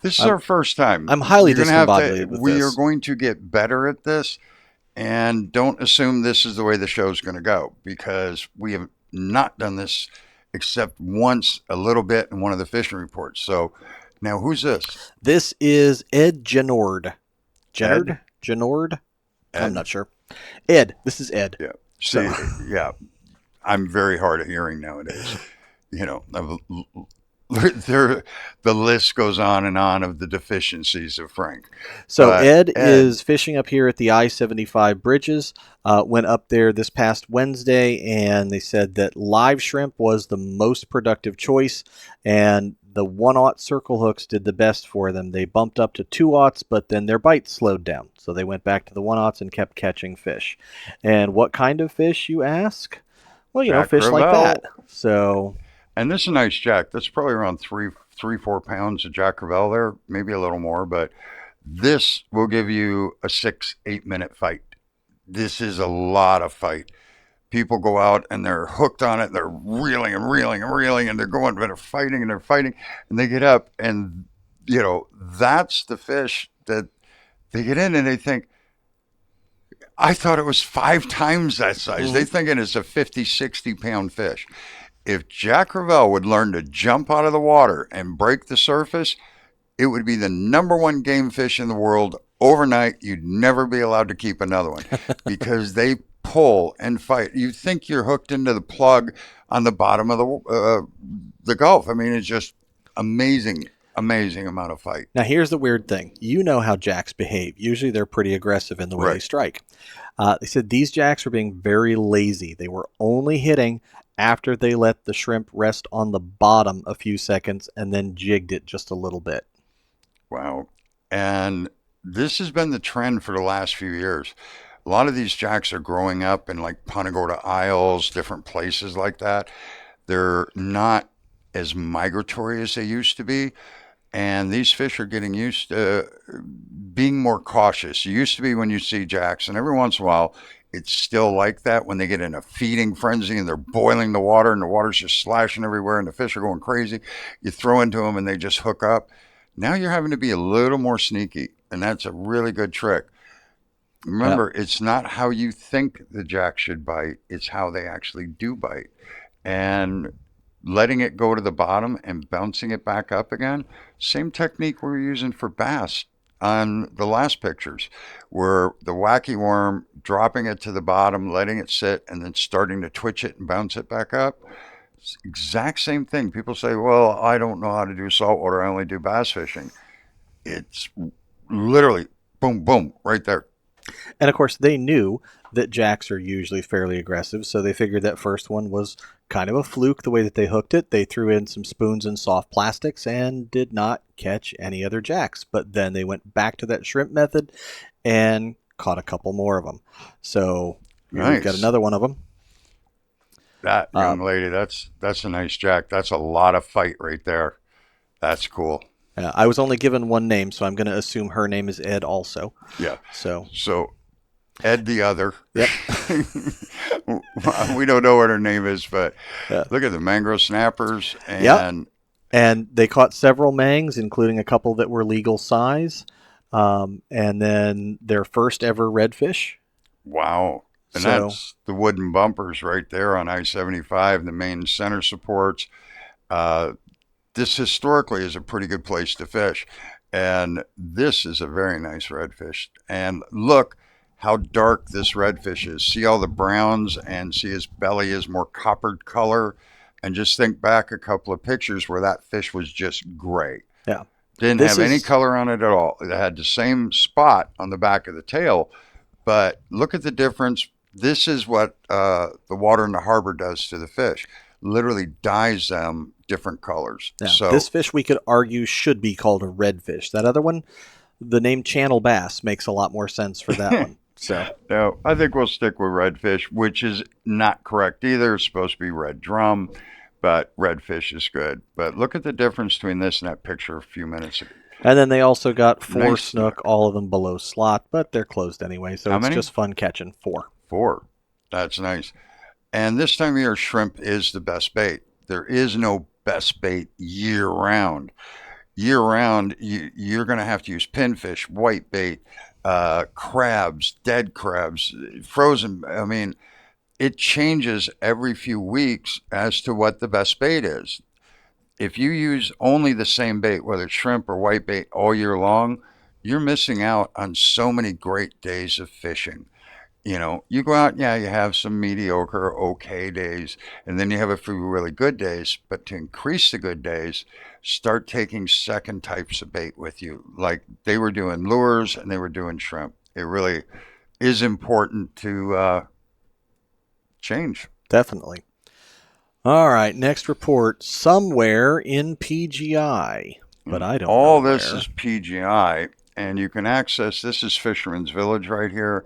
[SPEAKER 2] This is our first time.
[SPEAKER 3] I'm highly
[SPEAKER 2] You're gonna have
[SPEAKER 3] discombobulated with
[SPEAKER 2] We
[SPEAKER 3] this.
[SPEAKER 2] are going to get better at this, and don't assume this is the way the show's going to go, because we have not done this except once a little bit in one of the fishing reports. So now who's this?
[SPEAKER 3] This is Ed Genord.
[SPEAKER 2] Ed?
[SPEAKER 3] Genord?
[SPEAKER 2] Ed?
[SPEAKER 3] I'm not sure. Ed. This is Ed.
[SPEAKER 2] Yeah. See, yeah. I'm very hard of hearing nowadays. The list goes on and on of the deficiencies of Frank.
[SPEAKER 3] So
[SPEAKER 2] But
[SPEAKER 3] Ed is fishing up here at the I-75 bridges. Went up there this past Wednesday, and they said that live shrimp was the most productive choice, and the 1/0 circle hooks did the best for them. They bumped up to 2/0s, but then their bites slowed down. So they went back to the 1/0s and kept catching fish. And what kind of fish, you ask? Well,
[SPEAKER 2] Jack
[SPEAKER 3] fish like
[SPEAKER 2] crevalle.
[SPEAKER 3] that. So...
[SPEAKER 2] And this is a nice jack. That's probably around 4 pounds of jack crevalle there, maybe a little more, but this will give you a 6-8 minute fight. This is a lot of fight. People go out and they're hooked on it, and they're reeling and reeling and reeling, and they're fighting, and they get up, and that's the fish that they get in and they think, I thought it was 5 times that size.
[SPEAKER 3] Mm-hmm.
[SPEAKER 2] They thinking it's a 50, 60 pound fish. If Jack crevalle would learn to jump out of the water and break the surface, it would be the #1 game fish in the world. Overnight, you'd never be allowed to keep another one because they pull and fight. You think you're hooked into the plug on the bottom of the Gulf. I mean, it's just amazing amount of fight.
[SPEAKER 3] Now, here's the weird thing. You know how jacks behave. Usually they're pretty aggressive in the way they
[SPEAKER 2] Right.
[SPEAKER 3] strike. They said these jacks were being very lazy. They were only hitting after they let the shrimp rest on the bottom a few seconds and then jigged it just a little bit.
[SPEAKER 2] Wow. And this has been the trend for the last few years. A lot of these jacks are growing up in like Punta Gorda Isles, different places like that. They're not as migratory as they used to be. And these fish are getting used to being more cautious. It used to be when you see jacks, and every once in a while, it's still like that when they get in a feeding frenzy and they're boiling the water and the water's just slashing everywhere and the fish are going crazy. You throw into them and they just hook up. Now you're having to be a little more sneaky, and that's a really good trick.
[SPEAKER 3] Yep.
[SPEAKER 2] Remember, it's not how you think the jack should bite, it's how they actually do bite. And letting it go to the bottom and bouncing it back up again, same technique we were using for bass on the last pictures, where the wacky worm, dropping it to the bottom, letting it sit, and then starting to twitch it and bounce it back up. Exact same thing. People say, well, I don't know how to do saltwater, I only do bass fishing. It's literally boom, boom, right there.
[SPEAKER 3] And of course, they knew that jacks are usually fairly aggressive, so they figured that first one was kind of a fluke the way that they hooked it. They threw in some spoons and soft plastics and did not catch any other jacks. But then they went back to that shrimp method and caught a couple more of them. So here we've got
[SPEAKER 2] Nice.
[SPEAKER 3] another one of them.
[SPEAKER 2] That young lady, that's a nice jack. That's a lot of fight right there. That's cool.
[SPEAKER 3] I was only given one name, so I'm going to assume her name is Ed also.
[SPEAKER 2] Yeah.
[SPEAKER 3] So
[SPEAKER 2] Ed the other.
[SPEAKER 3] Yep.
[SPEAKER 2] We don't know what her name is, but
[SPEAKER 3] Yeah.
[SPEAKER 2] look at the mangrove snappers and
[SPEAKER 3] Yep. And they caught several mangs, including a couple that were legal size. And then their first ever redfish.
[SPEAKER 2] wow. And
[SPEAKER 3] So-
[SPEAKER 2] that's the wooden bumpers right there on I-75, the main center supports. This historically is a pretty good place to fish. And this is a very nice redfish. And look how dark this redfish is. See all the browns and see his belly is more coppered color. And just think back a couple of pictures where that fish was just gray.
[SPEAKER 3] Yeah.
[SPEAKER 2] Didn't
[SPEAKER 3] This
[SPEAKER 2] have any
[SPEAKER 3] is-
[SPEAKER 2] color on it at all. It had the same spot on the back of the tail. But look at the difference. This is what the water in the harbor does to the fish. Literally dyes them different colors.
[SPEAKER 3] Yeah,
[SPEAKER 2] So
[SPEAKER 3] this fish we could argue should be called a redfish. That other one, the name channel bass makes a lot more sense for that one. So
[SPEAKER 2] no, I think we'll stick with redfish, which is not correct either. It's supposed to be red drum, but redfish is good. But look at the difference between this and that picture a few minutes ago.
[SPEAKER 3] and then they also got 4
[SPEAKER 2] Nice
[SPEAKER 3] snook, all of them below slot, but they're closed anyway. So
[SPEAKER 2] How
[SPEAKER 3] it's
[SPEAKER 2] many?
[SPEAKER 3] just fun catching 4.
[SPEAKER 2] 4. That's nice. And this time of year, shrimp is the best bait. There is no best bait year round. Year round, you're going to have to use pinfish, white bait, crabs, dead crabs, frozen. I mean, it changes every few weeks as to what the best bait is. If you use only the same bait, whether it's shrimp or white bait, all year long, you're missing out on so many great days of fishing. You know, you go out, yeah, you have some mediocre, okay days, and then you have a few really good days. But to increase the good days, start taking second types of bait with you. Like they were doing lures and they were doing shrimp. It really is important to change.
[SPEAKER 3] Definitely. All right, next report. Somewhere in PGI, but I don't
[SPEAKER 2] All
[SPEAKER 3] know
[SPEAKER 2] this
[SPEAKER 3] where.
[SPEAKER 2] is PGI, and you can access, this is Fisherman's Village right here.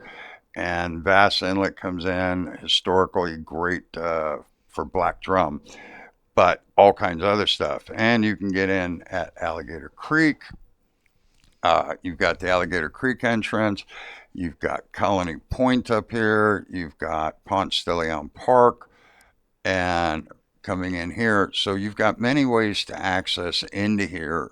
[SPEAKER 2] And Bass Inlet comes in, historically great for black drum, but all kinds of other stuff. And you can get in at Alligator Creek. You've got the Alligator Creek entrance. You've got Colony Point up here. You've got Ponce de Leon Park and coming in here. So you've got many ways to access into here,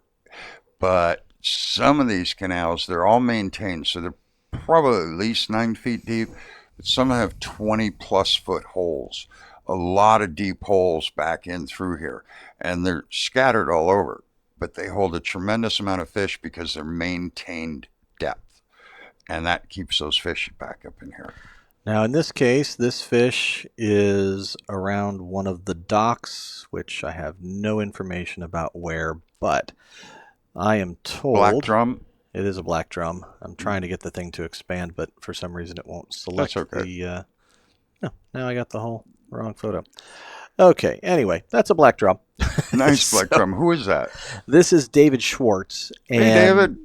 [SPEAKER 2] but some of these canals, they're all maintained. So they're probably at least 9 feet deep, but some have 20 plus foot holes, a lot of deep holes back in through here, and they're scattered all over, but they hold a tremendous amount of fish because they're maintained depth, and that keeps those fish back up in here.
[SPEAKER 3] Now, in this case, this fish is around one of the docks, which I have no information about where, but I am told
[SPEAKER 2] Black drum.
[SPEAKER 3] it is a black drum. I'm trying to get the thing to expand, but for some reason it won't select
[SPEAKER 2] That's okay.
[SPEAKER 3] the... No, now I got the whole wrong photo. Okay, anyway, that's a black drum.
[SPEAKER 2] Nice black drum. Who is that?
[SPEAKER 3] This is David Schwartz. And
[SPEAKER 2] Hey, David.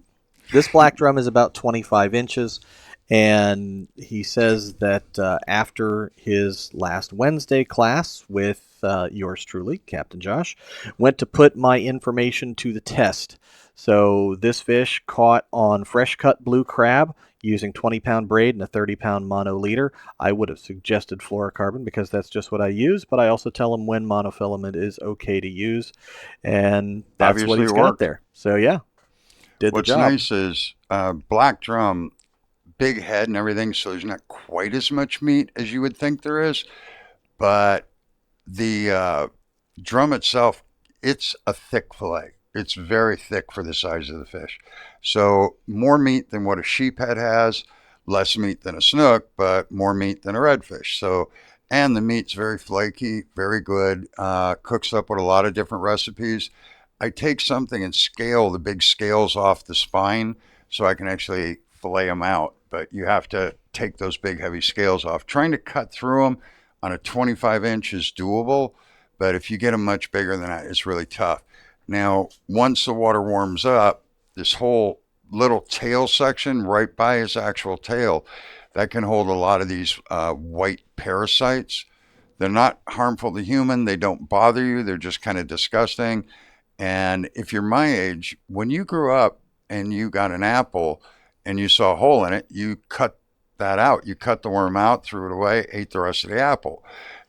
[SPEAKER 3] this black drum is about 25 inches. And he says that after his last Wednesday class with yours truly, Captain Josh, went to put my information to the test. So this fish caught on fresh cut blue crab using 20-pound braid and a 30-pound mono leader. I would have suggested fluorocarbon because that's just what I use, but I also tell him when monofilament is okay to use, and that's
[SPEAKER 2] Obviously
[SPEAKER 3] what he's
[SPEAKER 2] it
[SPEAKER 3] got
[SPEAKER 2] worked.
[SPEAKER 3] there. So yeah, did
[SPEAKER 2] What's
[SPEAKER 3] the job.
[SPEAKER 2] nice is black drum, big head and everything, so there's not quite as much meat as you would think there is. But the drum itself, it's a thick fillet. It's very thick for the size of the fish. So more meat than what a sheephead has, less meat than a snook, but more meat than a redfish. So, and the meat's very flaky, very good. Cooks up with a lot of different recipes. I take something and scale the big scales off the spine so I can actually fillet them out. But you have to take those big heavy scales off. Trying to cut through them on a 25-inch is doable, but if you get them much bigger than that, it's really tough. Now, once the water warms up, this whole little tail section right by his actual tail, that can hold a lot of these white parasites. They're not harmful to human. They don't bother you. They're just kind of disgusting. And if you're my age, when you grew up and you got an apple and you saw a hole in it, you cut that out. You cut the worm out, threw it away, ate the rest of the apple.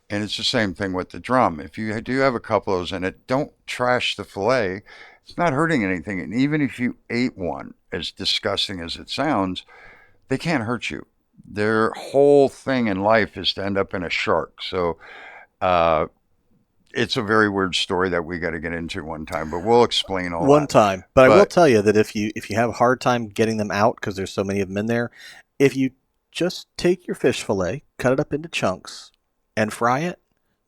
[SPEAKER 2] And it's the same thing with the drum. If you do have a couple of those in it, don't trash the fillet. It's not hurting anything. And even if you ate one, as disgusting as it sounds, they can't hurt you. Their whole thing in life is to end up in a shark. So it's a very weird story that we got to get into one time, but we'll explain all
[SPEAKER 3] One
[SPEAKER 2] that.
[SPEAKER 3] time. But I will tell you that if you have a hard time getting them out because there's so many of them in there, if you just take your fish fillet, cut it up into chunks, and fry it,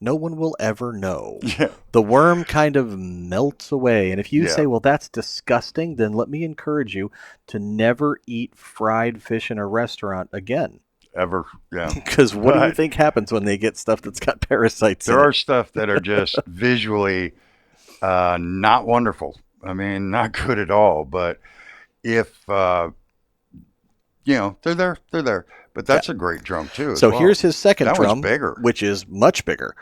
[SPEAKER 3] no one will ever know.
[SPEAKER 2] Yeah.
[SPEAKER 3] The worm kind of melts away. And if you
[SPEAKER 2] Yeah.
[SPEAKER 3] say, well, that's disgusting, then let me encourage you to never eat fried fish in a restaurant again.
[SPEAKER 2] Ever, yeah.
[SPEAKER 3] Because what do you
[SPEAKER 2] But
[SPEAKER 3] think happens when they get stuff that's got parasites in
[SPEAKER 2] there
[SPEAKER 3] it?
[SPEAKER 2] are stuff that are just visually not wonderful. I mean, not good at all. But if, they're there, they're there. But that's a great drum, too.
[SPEAKER 3] So
[SPEAKER 2] as well.
[SPEAKER 3] here's his second
[SPEAKER 2] That
[SPEAKER 3] drum,
[SPEAKER 2] one's bigger.
[SPEAKER 3] which is much bigger.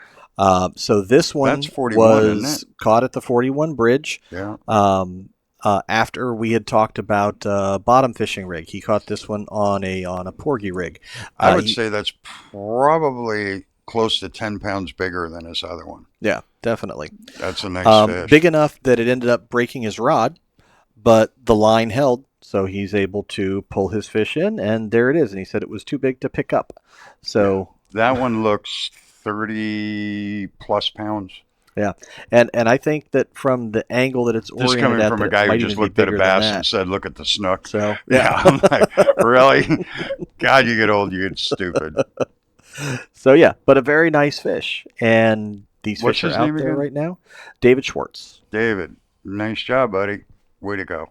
[SPEAKER 3] So this one
[SPEAKER 2] That's 41, isn't
[SPEAKER 3] was caught at the 41 bridge.
[SPEAKER 2] Yeah.
[SPEAKER 3] After we had talked about bottom fishing rig, he caught this one on a porgy rig.
[SPEAKER 2] I would say that's probably close to 10 pounds bigger than his other one.
[SPEAKER 3] Yeah, definitely.
[SPEAKER 2] That's a nice fish.
[SPEAKER 3] Big enough that it ended up breaking his rod, but the line held, so he's able to pull his fish in, and there it is. And he said it was too big to pick up. So
[SPEAKER 2] that one looks 30 plus pounds.
[SPEAKER 3] yeah, and I think that from the angle that it's
[SPEAKER 2] This
[SPEAKER 3] oriented
[SPEAKER 2] coming
[SPEAKER 3] at,
[SPEAKER 2] from
[SPEAKER 3] that
[SPEAKER 2] a
[SPEAKER 3] it
[SPEAKER 2] guy who
[SPEAKER 3] might
[SPEAKER 2] just
[SPEAKER 3] even be
[SPEAKER 2] looked at a
[SPEAKER 3] bigger than
[SPEAKER 2] bass
[SPEAKER 3] that.
[SPEAKER 2] and said, "Look at the snook."
[SPEAKER 3] So
[SPEAKER 2] Yeah, I'm like, really? God, you get old, you get stupid.
[SPEAKER 3] So yeah, but a very nice fish, and these
[SPEAKER 2] What's
[SPEAKER 3] fish are
[SPEAKER 2] his
[SPEAKER 3] out
[SPEAKER 2] name
[SPEAKER 3] there
[SPEAKER 2] again?
[SPEAKER 3] right now. David Schwartz.
[SPEAKER 2] David, nice job, buddy. Way to go.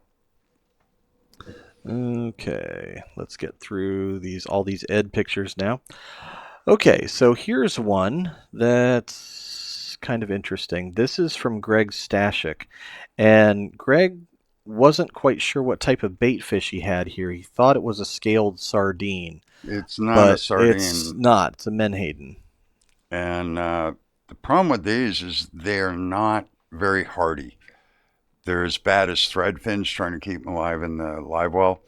[SPEAKER 3] Okay, let's get through all these Ed pictures now. Okay, so here's one that's kind of interesting. This is from Greg Stashik, and Greg wasn't quite sure what type of bait fish he had here. He thought it was a scaled sardine,
[SPEAKER 2] It's not
[SPEAKER 3] but
[SPEAKER 2] a sardine.
[SPEAKER 3] it's not. It's a menhaden.
[SPEAKER 2] And the problem with these is they're not very hardy. They're as bad as threadfins, trying to keep them alive in the live well.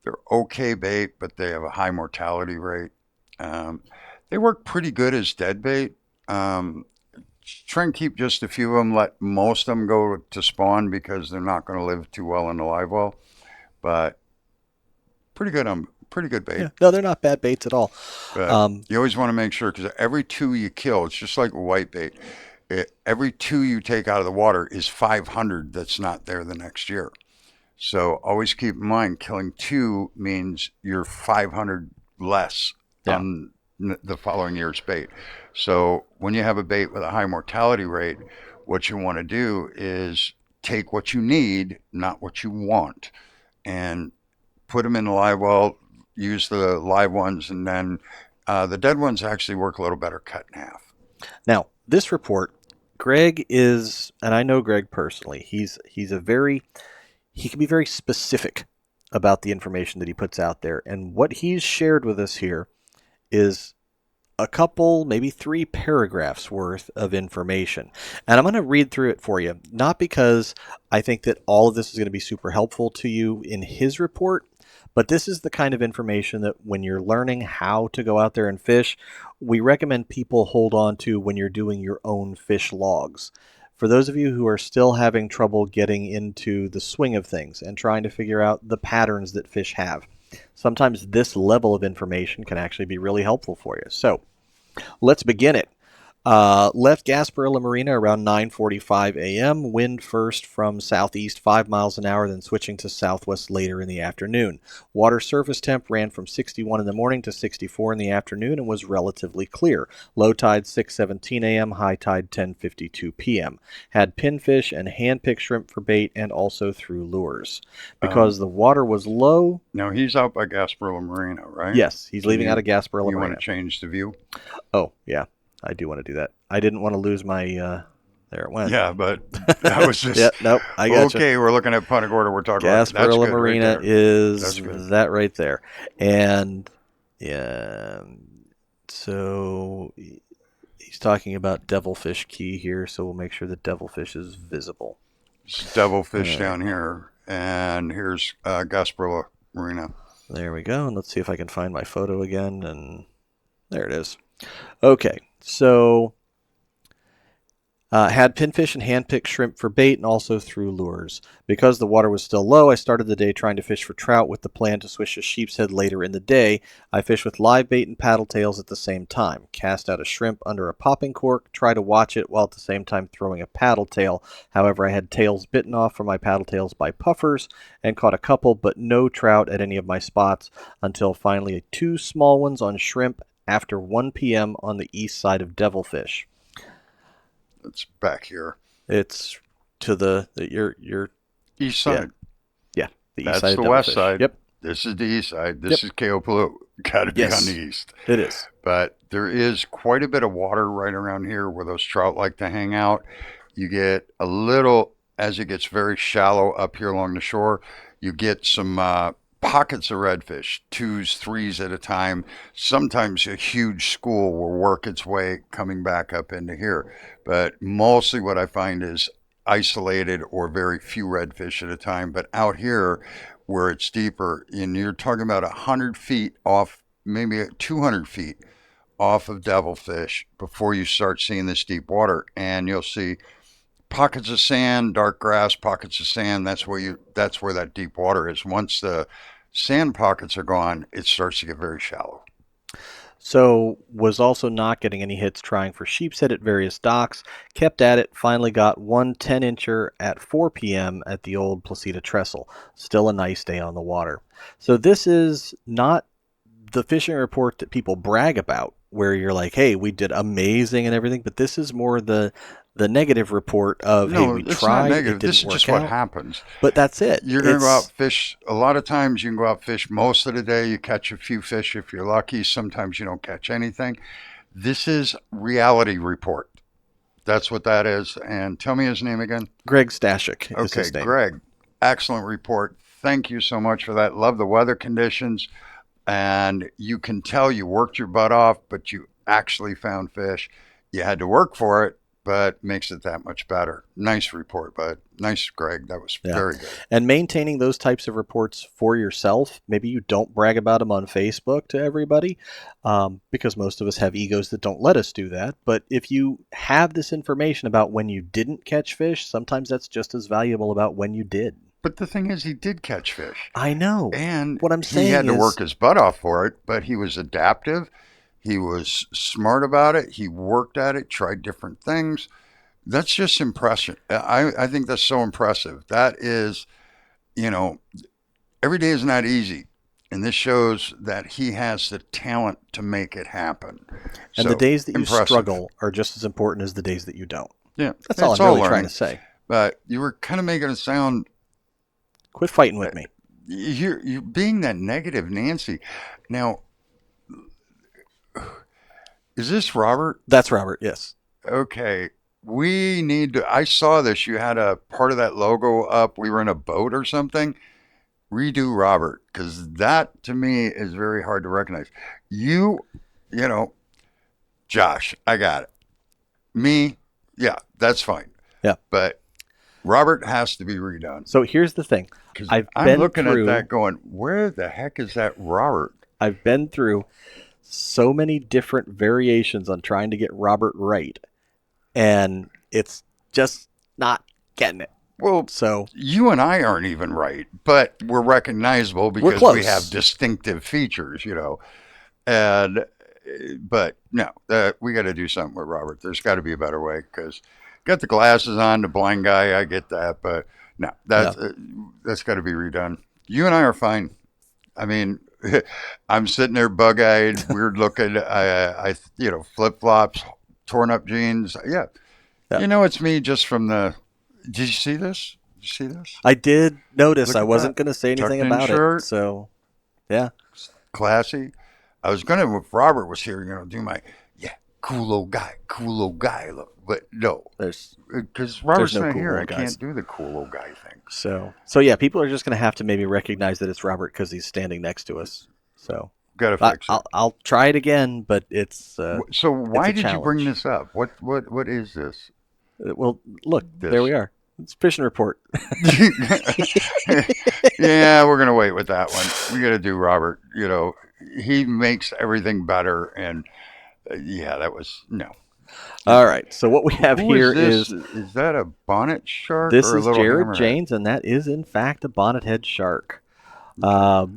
[SPEAKER 2] They're okay bait, but they have a high mortality rate. They work pretty good as dead bait. Try and keep just a few of them. Let most of them go to spawn because they're not going to live too well in the live well. But pretty good bait.
[SPEAKER 3] Yeah, no, they're not bad baits at all.
[SPEAKER 2] But you always want to make sure, because every two you kill, it's just like a white bait. Every two you take out of the water is 500 that's not there the next year. So always keep in mind, killing two means you're 500 less on the following year's bait. So when you have a bait with a high mortality rate, what you want to do is take what you need, not what you want, and put them in the live well, use the live ones, and then the dead ones actually work a little better cut in half.
[SPEAKER 3] Now, this report, Greg is, and I know Greg personally. He can be very specific about the information that he puts out there, and what he's shared with us here is a couple, maybe 3 paragraphs worth of information. And I'm going to read through it for you, not because I think that all of this is going to be super helpful to you in his report, but this is the kind of information that when you're learning how to go out there and fish, we recommend people hold on to when you're doing your own fish logs. For those of you who are still having trouble getting into the swing of things and trying to figure out the patterns that fish have, sometimes this level of information can actually be really helpful for you. So, let's begin it. Left Gasparilla Marina around 9:45 a.m. Wind first from southeast 5 miles an hour, then switching to southwest later in the afternoon. Water surface temp ran from 61 in the morning to 64 in the afternoon and was relatively clear. Low tide 6:17 a.m., high tide 10:52 p.m. Had pinfish and hand-picked shrimp for bait and also threw lures. Because the water was low...
[SPEAKER 2] Now, he's out by Gasparilla Marina, right?
[SPEAKER 3] Yes, he's leaving out of Gasparilla
[SPEAKER 2] You
[SPEAKER 3] Marina.
[SPEAKER 2] want to change the view?
[SPEAKER 3] Oh, yeah. I do want to do that. I didn't want to lose my, there it went.
[SPEAKER 2] Yeah, but that was just...
[SPEAKER 3] Yeah, nope, I got
[SPEAKER 2] Okay, we're looking at Punta Gorda. We're talking about... That's
[SPEAKER 3] Gasparilla
[SPEAKER 2] good,
[SPEAKER 3] Marina
[SPEAKER 2] right there.
[SPEAKER 3] is that right there. And, yeah, so he's talking about Devilfish Key here, so we'll make sure that Devilfish is visible.
[SPEAKER 2] It's Devilfish down here, and here's Gasparilla Marina.
[SPEAKER 3] There we go, and let's see if I can find my photo again, and there it is. Okay, so had pinfish and hand-picked shrimp for bait and also threw lures. Because the water was still low, I started the day trying to fish for trout with the plan to swish a sheepshead later in the day. I fished with live bait and paddle tails at the same time. Cast out a shrimp under a popping cork, try to watch it while at the same time throwing a paddle tail. However, I had tails bitten off from my paddle tails by puffers and caught a couple, but no trout at any of my spots until finally 2 small ones on shrimp after 1 p.m. on the east side of Devilfish.
[SPEAKER 2] It's back here.
[SPEAKER 3] It's to the your
[SPEAKER 2] East side.
[SPEAKER 3] Yeah, the east
[SPEAKER 2] That's
[SPEAKER 3] side.
[SPEAKER 2] the
[SPEAKER 3] of
[SPEAKER 2] west
[SPEAKER 3] Devilfish.
[SPEAKER 2] side.
[SPEAKER 3] Yep,
[SPEAKER 2] This is the east side. This is Keopolu. Got to be
[SPEAKER 3] Yes.
[SPEAKER 2] on the east.
[SPEAKER 3] it is.
[SPEAKER 2] But there is quite a bit of water right around here where those trout like to hang out. You get a little, as it gets very shallow up here along the shore, you get some pockets of redfish, 2s, 3s at a time. Sometimes a huge school will work its way coming back up into here. But mostly what I find is isolated or very few redfish at a time. But out here where it's deeper, and you're talking about 100 feet off, maybe 200 feet off of Devilfish before you start seeing this deep water, and you'll see pockets of sand, dark grass, pockets of sand. That's where that deep water is. Once the sand pockets are gone, it starts to get very shallow.
[SPEAKER 3] So was also not getting any hits trying for sheepshead at various docks. Kept at it. Finally got one 10-incher at 4 p.m. at the old Placida trestle. Still a nice day on the water. So this is not the fishing report that people brag about, where you're like, hey, we did amazing and everything, but this is more the negative report of, hey, we
[SPEAKER 2] it's
[SPEAKER 3] tried,
[SPEAKER 2] not negative.
[SPEAKER 3] it didn't
[SPEAKER 2] This is
[SPEAKER 3] work
[SPEAKER 2] just
[SPEAKER 3] out.
[SPEAKER 2] what happens.
[SPEAKER 3] But that's it.
[SPEAKER 2] You're going to go out fish. A lot of times you can go out fish most of the day. You catch a few fish if you're lucky. Sometimes you don't catch anything. This is reality report. That's what that is. And tell me his name again.
[SPEAKER 3] Greg Stashik is
[SPEAKER 2] Okay,
[SPEAKER 3] his name.
[SPEAKER 2] Greg. Excellent report. Thank you so much for that. Love the weather conditions. And you can tell you worked your butt off, but you actually found fish. You had to work for it, but makes it that much better. Nice report, bud. Nice, Greg. That was very good.
[SPEAKER 3] And maintaining those types of reports for yourself, maybe you don't brag about them on Facebook to everybody, because most of us have egos that don't let us do that. But if you have this information about when you didn't catch fish, sometimes that's just as valuable about when you did.
[SPEAKER 2] But the thing is, he did catch fish.
[SPEAKER 3] I know.
[SPEAKER 2] And
[SPEAKER 3] what I'm saying
[SPEAKER 2] he had to
[SPEAKER 3] is,
[SPEAKER 2] work his butt off for it, but he was adaptive. He was smart about it. He worked at it, tried different things. That's just impressive. I think that's so impressive. That is, every day is not easy. And this shows that he has the talent to make it happen.
[SPEAKER 3] And the days that you struggle are just as important as the days that you don't.
[SPEAKER 2] Yeah.
[SPEAKER 3] That's all I'm really trying to say.
[SPEAKER 2] But you were kind of making it sound...
[SPEAKER 3] Quit fighting with me.
[SPEAKER 2] You're being that negative Nancy. Now, is this Robert?
[SPEAKER 3] That's Robert, yes.
[SPEAKER 2] Okay, we need to. I saw this. You had a part of that logo up. We were in a boat or something. Redo Robert, because that to me is very hard to recognize. You, you know, Josh, I got it. Me, yeah, that's fine.
[SPEAKER 3] Yeah.
[SPEAKER 2] But Robert has to be redone.
[SPEAKER 3] So here's the thing.
[SPEAKER 2] Because
[SPEAKER 3] I've
[SPEAKER 2] I'm
[SPEAKER 3] been
[SPEAKER 2] looking at
[SPEAKER 3] through
[SPEAKER 2] that going, where the heck is that Robert?
[SPEAKER 3] I've been through so many different variations on trying to get Robert right, and it's just not getting it.
[SPEAKER 2] Well,
[SPEAKER 3] So
[SPEAKER 2] you and I aren't even right, but we're recognizable
[SPEAKER 3] we're
[SPEAKER 2] because
[SPEAKER 3] close.
[SPEAKER 2] we have distinctive features, And but no, we got to do something with Robert. There's got to be a better way because got the glasses on, the blind guy. I get that, but no, that's got to be redone. You and I are fine. I mean, I'm sitting there bug-eyed, weird looking. Flip flops, torn up jeans. Yeah,
[SPEAKER 3] Yeah.
[SPEAKER 2] it's me just from the. Did you see this? Did you see this?
[SPEAKER 3] I did notice.
[SPEAKER 2] Look
[SPEAKER 3] I
[SPEAKER 2] at
[SPEAKER 3] wasn't
[SPEAKER 2] that.
[SPEAKER 3] going to say anything
[SPEAKER 2] Tucked in
[SPEAKER 3] about it.
[SPEAKER 2] shirt.
[SPEAKER 3] So, yeah.
[SPEAKER 2] Classy. I was gonna, if Robert was here, do my cool old guy look, but no,
[SPEAKER 3] There's
[SPEAKER 2] because Robert's
[SPEAKER 3] no
[SPEAKER 2] not
[SPEAKER 3] cool
[SPEAKER 2] here. I
[SPEAKER 3] old guys.
[SPEAKER 2] can't do the cool old guy thing.
[SPEAKER 3] so yeah. People are just going to have to maybe recognize that it's Robert because he's standing next to us. So
[SPEAKER 2] Gotta fix it.
[SPEAKER 3] I'll try it again, but it's
[SPEAKER 2] So why
[SPEAKER 3] it's a
[SPEAKER 2] did you bring
[SPEAKER 3] challenge.
[SPEAKER 2] this up? What is this?
[SPEAKER 3] Well, look,
[SPEAKER 2] This.
[SPEAKER 3] there we are. It's Fishin' Report.
[SPEAKER 2] Yeah, we're gonna wait with that one. We gotta do Robert. He makes everything better, and that was no.
[SPEAKER 3] All right. So what we have
[SPEAKER 2] Who
[SPEAKER 3] here
[SPEAKER 2] is this?
[SPEAKER 3] is
[SPEAKER 2] Is that a bonnet shark
[SPEAKER 3] this
[SPEAKER 2] or a
[SPEAKER 3] is
[SPEAKER 2] little
[SPEAKER 3] Jared
[SPEAKER 2] hammerhead?
[SPEAKER 3] Janes, and that is in fact a bonnethead shark.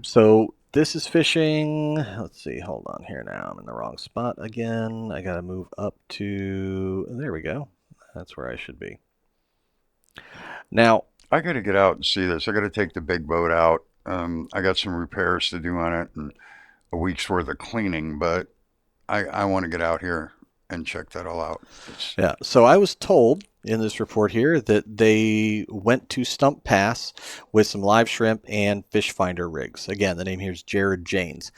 [SPEAKER 3] So this is fishing. Let's see. Hold on here now. I'm in the wrong spot again. I got to move up to. There we go. That's where I should be. Now,
[SPEAKER 2] I got to get out and see this. I got to take the big boat out. I got some repairs to do on it and a week's worth of cleaning, but I want to get out here and check that all out.
[SPEAKER 3] yeah. So I was told in this report here that they went to Stump Pass with some live shrimp and fish finder rigs. Again, the name here is Jared Janes.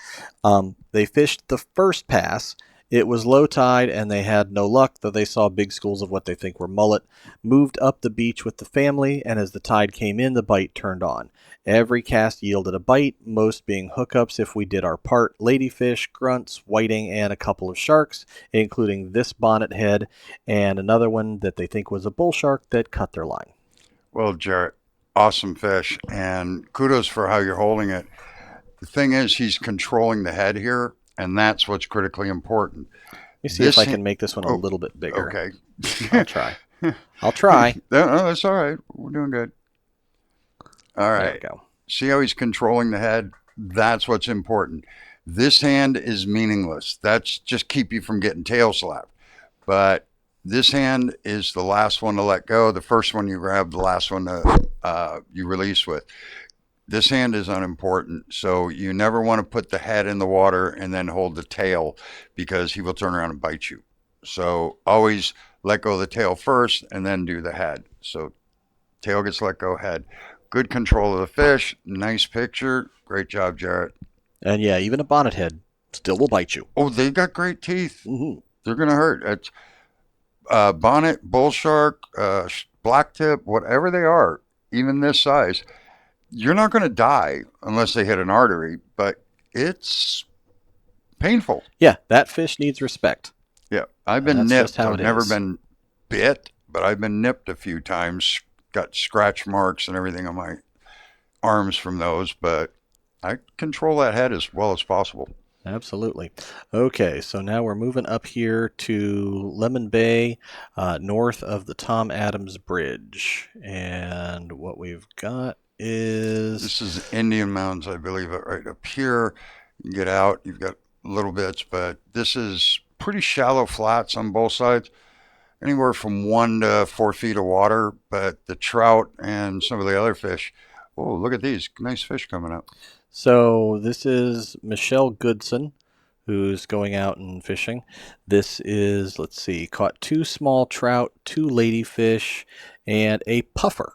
[SPEAKER 3] They fished the first pass. It was low tide and they had no luck, though they saw big schools of what they think were mullet. Moved up the beach with the family, and as the tide came in, the bite turned on. Every cast yielded a bite, most being hookups if we did our part, ladyfish, grunts, whiting, and a couple of sharks, including this bonnet head and another one that they think was a bull shark that cut their line.
[SPEAKER 2] Well, Jarrett, awesome fish, and kudos for how you're holding it. The thing is, he's controlling the head here, and that's what's critically important.
[SPEAKER 3] Let me see if I can make this one a little bit bigger.
[SPEAKER 2] Okay.
[SPEAKER 3] I'll try. I'll try.
[SPEAKER 2] No, that's all right. We're doing good. All right.
[SPEAKER 3] There we go.
[SPEAKER 2] See how he's controlling the head? That's what's important. This hand is meaningless. That's just keep you from getting tail slapped. But this hand is the last one to let go. The first one you grab, the last one you release with. This hand is unimportant. So you never want to put the head in the water and then hold the tail because he will turn around and bite you. So always let go of the tail first and then do the head. So tail gets let go, head. Good control of the fish. Nice picture. Great job, Jarrett.
[SPEAKER 3] And yeah, even a bonnet head still will bite you.
[SPEAKER 2] Oh, they got great teeth.
[SPEAKER 3] Mm-hmm.
[SPEAKER 2] They're going to hurt. It's bonnet, bull shark, black tip, whatever they are, even this size, you're not going to die unless they hit an artery, but it's painful.
[SPEAKER 3] Yeah, that fish needs respect.
[SPEAKER 2] Yeah, I've been
[SPEAKER 3] nipped.
[SPEAKER 2] nipped. I've never been bit, but I've been nipped a few times. Got scratch marks and everything on my arms from those, but I control that head as well as possible.
[SPEAKER 3] Absolutely. Okay, so now we're moving up here to Lemon Bay, north of the Tom Adams Bridge. And what we've got is...
[SPEAKER 2] This is Indian Mounds, I believe, right up here. You get out, you've got little bits, but this is pretty shallow flats on both sides. Anywhere from 1 to 4 feet of water, but the trout and some of the other fish. Oh, look at these. Nice fish coming up.
[SPEAKER 3] So this is Michelle Goodson, who's going out and fishing. This is, let's see, caught 2 small trout, 2 ladyfish, and a puffer.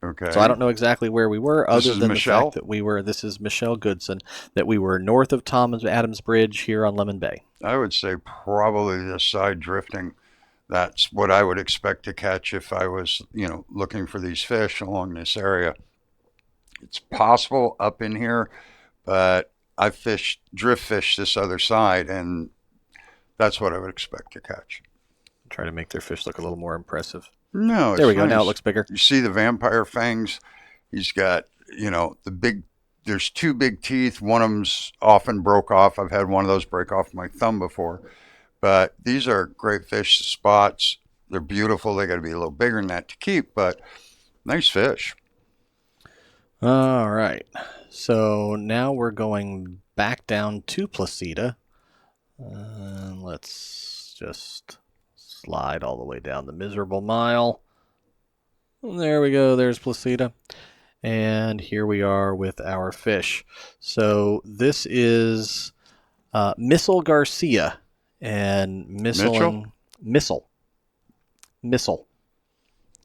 [SPEAKER 2] Okay.
[SPEAKER 3] So I don't know exactly where we were,
[SPEAKER 2] This
[SPEAKER 3] other
[SPEAKER 2] is
[SPEAKER 3] than
[SPEAKER 2] Michelle?
[SPEAKER 3] the fact that we were, this is Michelle Goodson, that we were north of Tom Adams Bridge here on Lemon Bay.
[SPEAKER 2] I would say probably this side drifting. That's what I would expect to catch if I was, looking for these fish along this area. It's possible up in here, but I fished drift fish this other side, and that's what I would expect to catch.
[SPEAKER 3] Try to make their fish look a little more impressive.
[SPEAKER 2] No,
[SPEAKER 3] There
[SPEAKER 2] it's
[SPEAKER 3] we go. Now it
[SPEAKER 2] nice.
[SPEAKER 3] looks bigger.
[SPEAKER 2] You see the vampire fangs? He's got, the big, there's two big teeth. One of them's often broke off. I've had one of those break off my thumb before. But these are great fish spots. They're beautiful. They got to be a little bigger than that to keep, but nice fish.
[SPEAKER 3] All right. So now we're going back down to Placida. Let's just slide all the way down the miserable mile. There we go. There's Placida. And here we are with our fish. So this is Missile Garcia and Missile.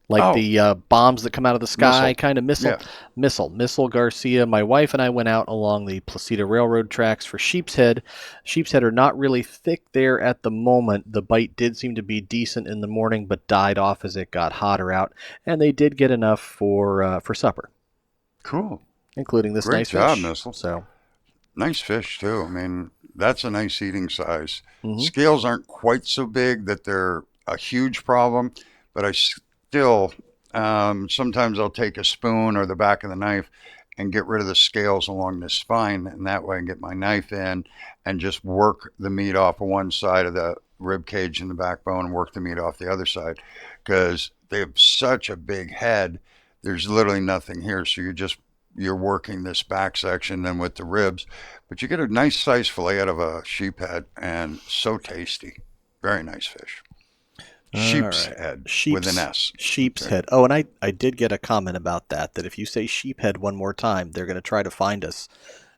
[SPEAKER 3] Like the bombs that come out of the sky,
[SPEAKER 2] Missile.
[SPEAKER 3] kind of missile.
[SPEAKER 2] Yeah.
[SPEAKER 3] Missile Garcia. My wife and I went out along the Placida Railroad tracks for sheepshead. Sheepshead are not really thick there at the moment. The bite did seem to be decent in the morning, but died off as it got hotter out. And they did get enough for supper.
[SPEAKER 2] Cool.
[SPEAKER 3] Including this
[SPEAKER 2] Great
[SPEAKER 3] nice
[SPEAKER 2] job,
[SPEAKER 3] fish.
[SPEAKER 2] Missile.
[SPEAKER 3] So
[SPEAKER 2] nice fish, too. I mean, that's a nice eating size.
[SPEAKER 3] Mhm.
[SPEAKER 2] Scales aren't quite so big that they're a huge problem, but I still, sometimes I'll take a spoon or the back of the knife and get rid of the scales along the spine, and that way I can get my knife in and just work the meat off of one side of the rib cage and the backbone and work the meat off the other side, because they have such a big head. There's literally nothing here, so you're working this back section then with the ribs, but you get a nice size fillet out of a sheephead, and so tasty. Very nice fish. Sheepshead with an S.
[SPEAKER 3] Sheepshead. Oh, and I did get a comment about that if you say sheephead one more time, they're going to try to find us.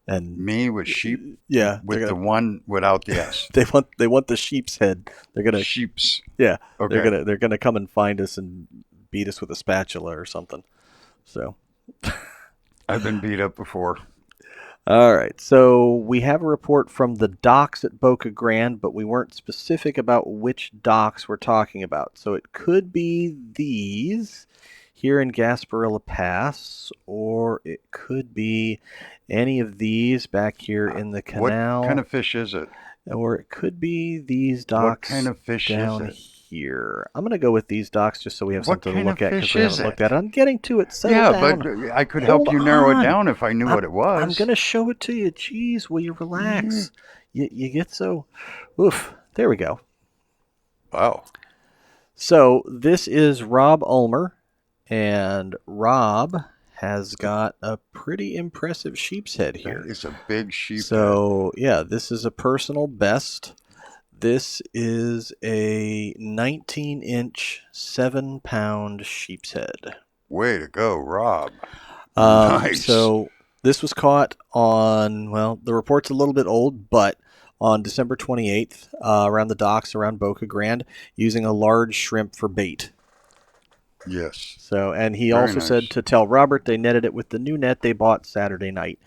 [SPEAKER 3] And
[SPEAKER 2] me with sheep?
[SPEAKER 3] Yeah.
[SPEAKER 2] With the one without the S.
[SPEAKER 3] They want the sheep's head. They're going to
[SPEAKER 2] Sheeps.
[SPEAKER 3] Yeah.
[SPEAKER 2] Okay.
[SPEAKER 3] They're going to come and find us and beat us with a spatula or something. So
[SPEAKER 2] I've been beat up before.
[SPEAKER 3] All right, so we have a report from the docks at Boca Grande, but we weren't specific about which docks we're talking about. So it could be these here in Gasparilla Pass, or it could be any of these back here in the canal.
[SPEAKER 2] What kind of fish is it?
[SPEAKER 3] Or it could be these docks
[SPEAKER 2] what kind of fish
[SPEAKER 3] down
[SPEAKER 2] is it?
[SPEAKER 3] here. I'm going to go with these docks just so we have
[SPEAKER 2] What
[SPEAKER 3] something to
[SPEAKER 2] kind
[SPEAKER 3] look
[SPEAKER 2] of
[SPEAKER 3] at because
[SPEAKER 2] fish
[SPEAKER 3] we haven't
[SPEAKER 2] is it?
[SPEAKER 3] looked at it. I'm getting to it. Settle
[SPEAKER 2] Yeah,
[SPEAKER 3] down.
[SPEAKER 2] but I could help
[SPEAKER 3] Hold
[SPEAKER 2] you narrow it
[SPEAKER 3] on.
[SPEAKER 2] down if I knew what it was.
[SPEAKER 3] I'm going to show it to you. Jeez, will you relax? You get so... Oof. There we go.
[SPEAKER 2] Wow.
[SPEAKER 3] So this is Rob Ulmer, and Rob has got a pretty impressive sheepshead here.
[SPEAKER 2] It's a big sheep.
[SPEAKER 3] So, yeah, this is a personal best. This is a 19-inch, 7-pound sheepshead.
[SPEAKER 2] Way to go, Rob.
[SPEAKER 3] Nice. So this was caught on, well, the report's a little bit old, but on December 28th, around the docks around Boca Grande, using a large shrimp for bait.
[SPEAKER 2] Yes.
[SPEAKER 3] So, and he
[SPEAKER 2] Very
[SPEAKER 3] also
[SPEAKER 2] nice.
[SPEAKER 3] said to tell Robert they netted it with the new net they bought Saturday night.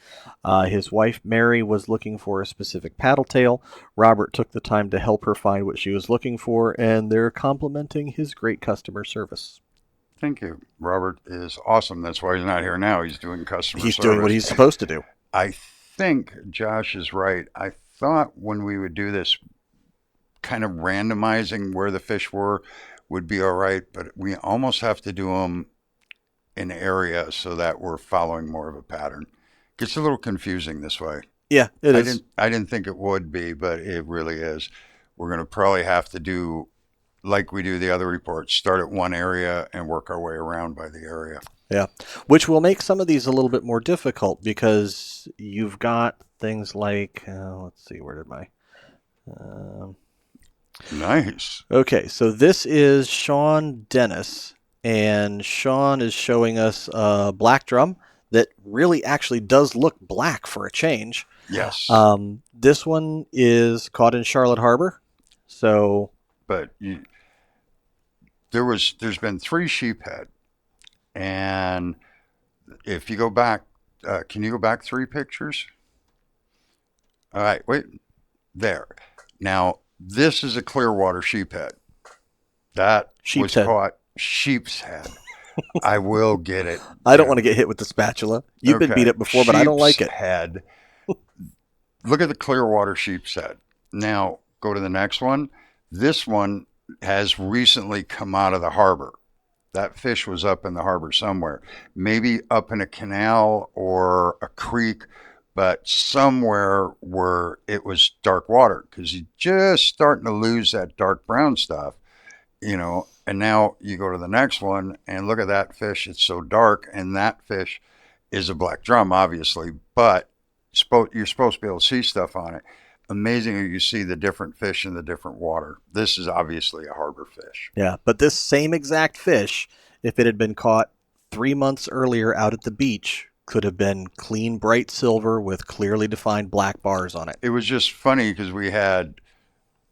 [SPEAKER 3] His wife, Mary, was looking for a specific paddle tail. Robert took the time to help her find what she was looking for, and they're complimenting his great customer service.
[SPEAKER 2] Thank you. Robert is awesome. That's why he's not here now. He's doing customer service.
[SPEAKER 3] He's doing what he's supposed to do.
[SPEAKER 2] I think Josh is right. I thought when we would do this, kind of randomizing where the fish were would be all right, but we almost have to do them in area so that we're following more of a pattern. Gets a little confusing this way.
[SPEAKER 3] Yeah, it is.
[SPEAKER 2] I didn't think it would be, but it really is. We're going to probably have to do like we do the other reports, start at one area and work our way around by the area.
[SPEAKER 3] Yeah, which will make some of these a little bit more difficult because you've got things like, let's see, where did my...
[SPEAKER 2] Nice.
[SPEAKER 3] Okay, so this is Sean Dennis, and Sean is showing us a black drum that really actually does look black for a change.
[SPEAKER 2] Yes.
[SPEAKER 3] This one is caught in Charlotte Harbor, so...
[SPEAKER 2] But there's been 3 sheephead, and if you go back, can you go back 3 pictures? All right, wait, there. Now, this is a Clearwater sheephead. That
[SPEAKER 3] Sheep's
[SPEAKER 2] was
[SPEAKER 3] head.
[SPEAKER 2] caught sheepshead. I will get it.
[SPEAKER 3] I don't want to get hit with the spatula. You've been beat up before, but I don't like it.
[SPEAKER 2] Sheepshead. Look at the clear water sheepshead. Now, go to the next one. This one has recently come out of the harbor. That fish was up in the harbor somewhere, maybe up in a canal or a creek, but somewhere where it was dark water because he's just starting to lose that dark brown stuff, And now you go to the next one and look at that fish. It's so dark, and that fish is a black drum, obviously, but you're supposed to be able to see stuff on it. Amazing you see the different fish in the different water. This is obviously a harbor fish.
[SPEAKER 3] Yeah, but this same exact fish, if it had been caught 3 months earlier out at the beach, could have been clean, bright silver with clearly defined black bars on it.
[SPEAKER 2] It was just funny because we had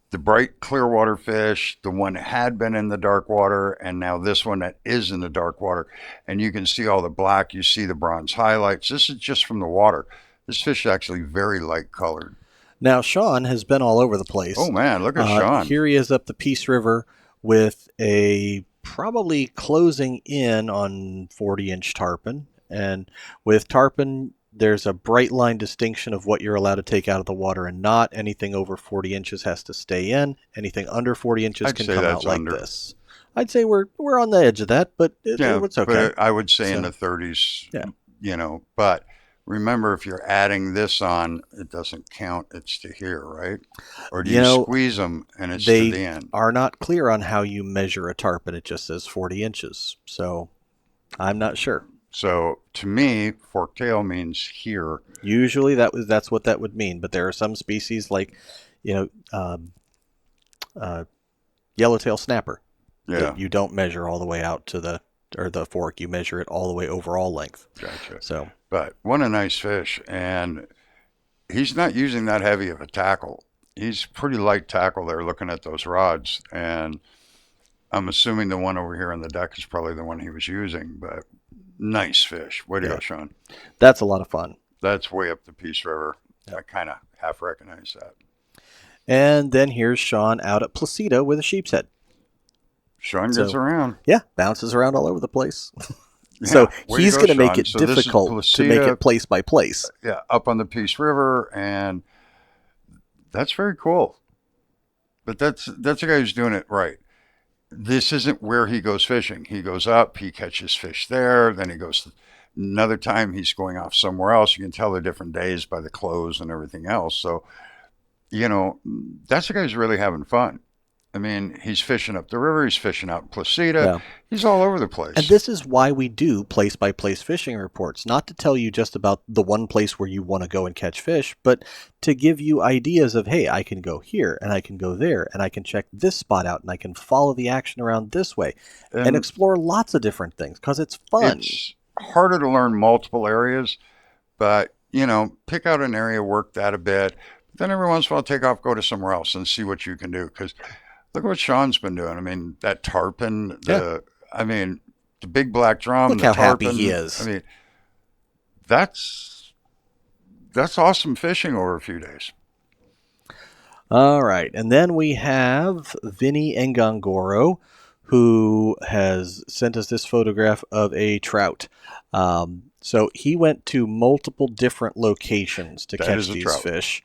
[SPEAKER 2] the bright clear water fish, the one that had been in the dark water, and now this one that is in the dark water. And you can see all the black, you see the bronze highlights. This is just from the water. This fish is actually very light colored.
[SPEAKER 3] Now, Sean has been all over the place.
[SPEAKER 2] Oh, man, look at Sean.
[SPEAKER 3] Here he is up the Peace River with a probably closing in on 40-inch tarpon. And with tarpon, there's a bright line distinction of what you're allowed to take out of the water and not. Anything over 40 inches has to stay in. Anything under 40 inches can come out like this. I'd say we're on the edge of that, but it's okay.
[SPEAKER 2] But I would say in the 30s, but remember, if you're adding this on, it doesn't count. It's to here, right? Or do you squeeze them and it's to the end? They
[SPEAKER 3] are not clear on how you measure a tarpon. It just says 40 inches. So I'm not sure.
[SPEAKER 2] So to me, forktail means here.
[SPEAKER 3] Usually that's what that would mean. But there are some species like, yellowtail snapper.
[SPEAKER 2] Yeah.
[SPEAKER 3] That you don't measure all the way out to the fork. You measure it all the way overall length.
[SPEAKER 2] Gotcha.
[SPEAKER 3] So.
[SPEAKER 2] But what a nice fish. And he's not using that heavy of a tackle. He's pretty light tackle there looking at those rods. And I'm assuming the one over here on the deck is probably the one he was using. But nice fish. Way to go, Sean.
[SPEAKER 3] That's a lot of fun.
[SPEAKER 2] That's way up the Peace River. I kind of half recognize that.
[SPEAKER 3] And then here's Sean out at Placida with a sheepshead.
[SPEAKER 2] Sean gets around.
[SPEAKER 3] Yeah, bounces around all over the place. So he's going to make it difficult to make it place by place.
[SPEAKER 2] Yeah, up on the Peace River, and that's very cool. But that's a guy who's doing it right. This isn't where he goes fishing. He goes up, he catches fish there, then he goes another time he's going off somewhere else. You can tell the different days by the clothes and everything else. So, that's a guy who's really having fun. I mean, he's fishing up the river. He's fishing out in Placida. Yeah. He's all over the place.
[SPEAKER 3] And this is why we do place-by-place fishing reports. Not to tell you just about the one place where you want to go and catch fish, but to give you ideas of, hey, I can go here, and I can go there, and I can check this spot out, and I can follow the action around this way, and explore lots of different things, because it's fun.
[SPEAKER 2] It's harder to learn multiple areas, but, pick out an area, work that a bit. Then every once in a while, take off, go to somewhere else, and see what you can do, because look what Sean's been doing. I mean, that tarpon, the big black drum.
[SPEAKER 3] Look how happy he is.
[SPEAKER 2] I mean, that's awesome fishing over a few days.
[SPEAKER 3] All right. And then we have Vinny Ngongoro, who has sent us this photograph of a trout. So he went to multiple different locations to catch these fish.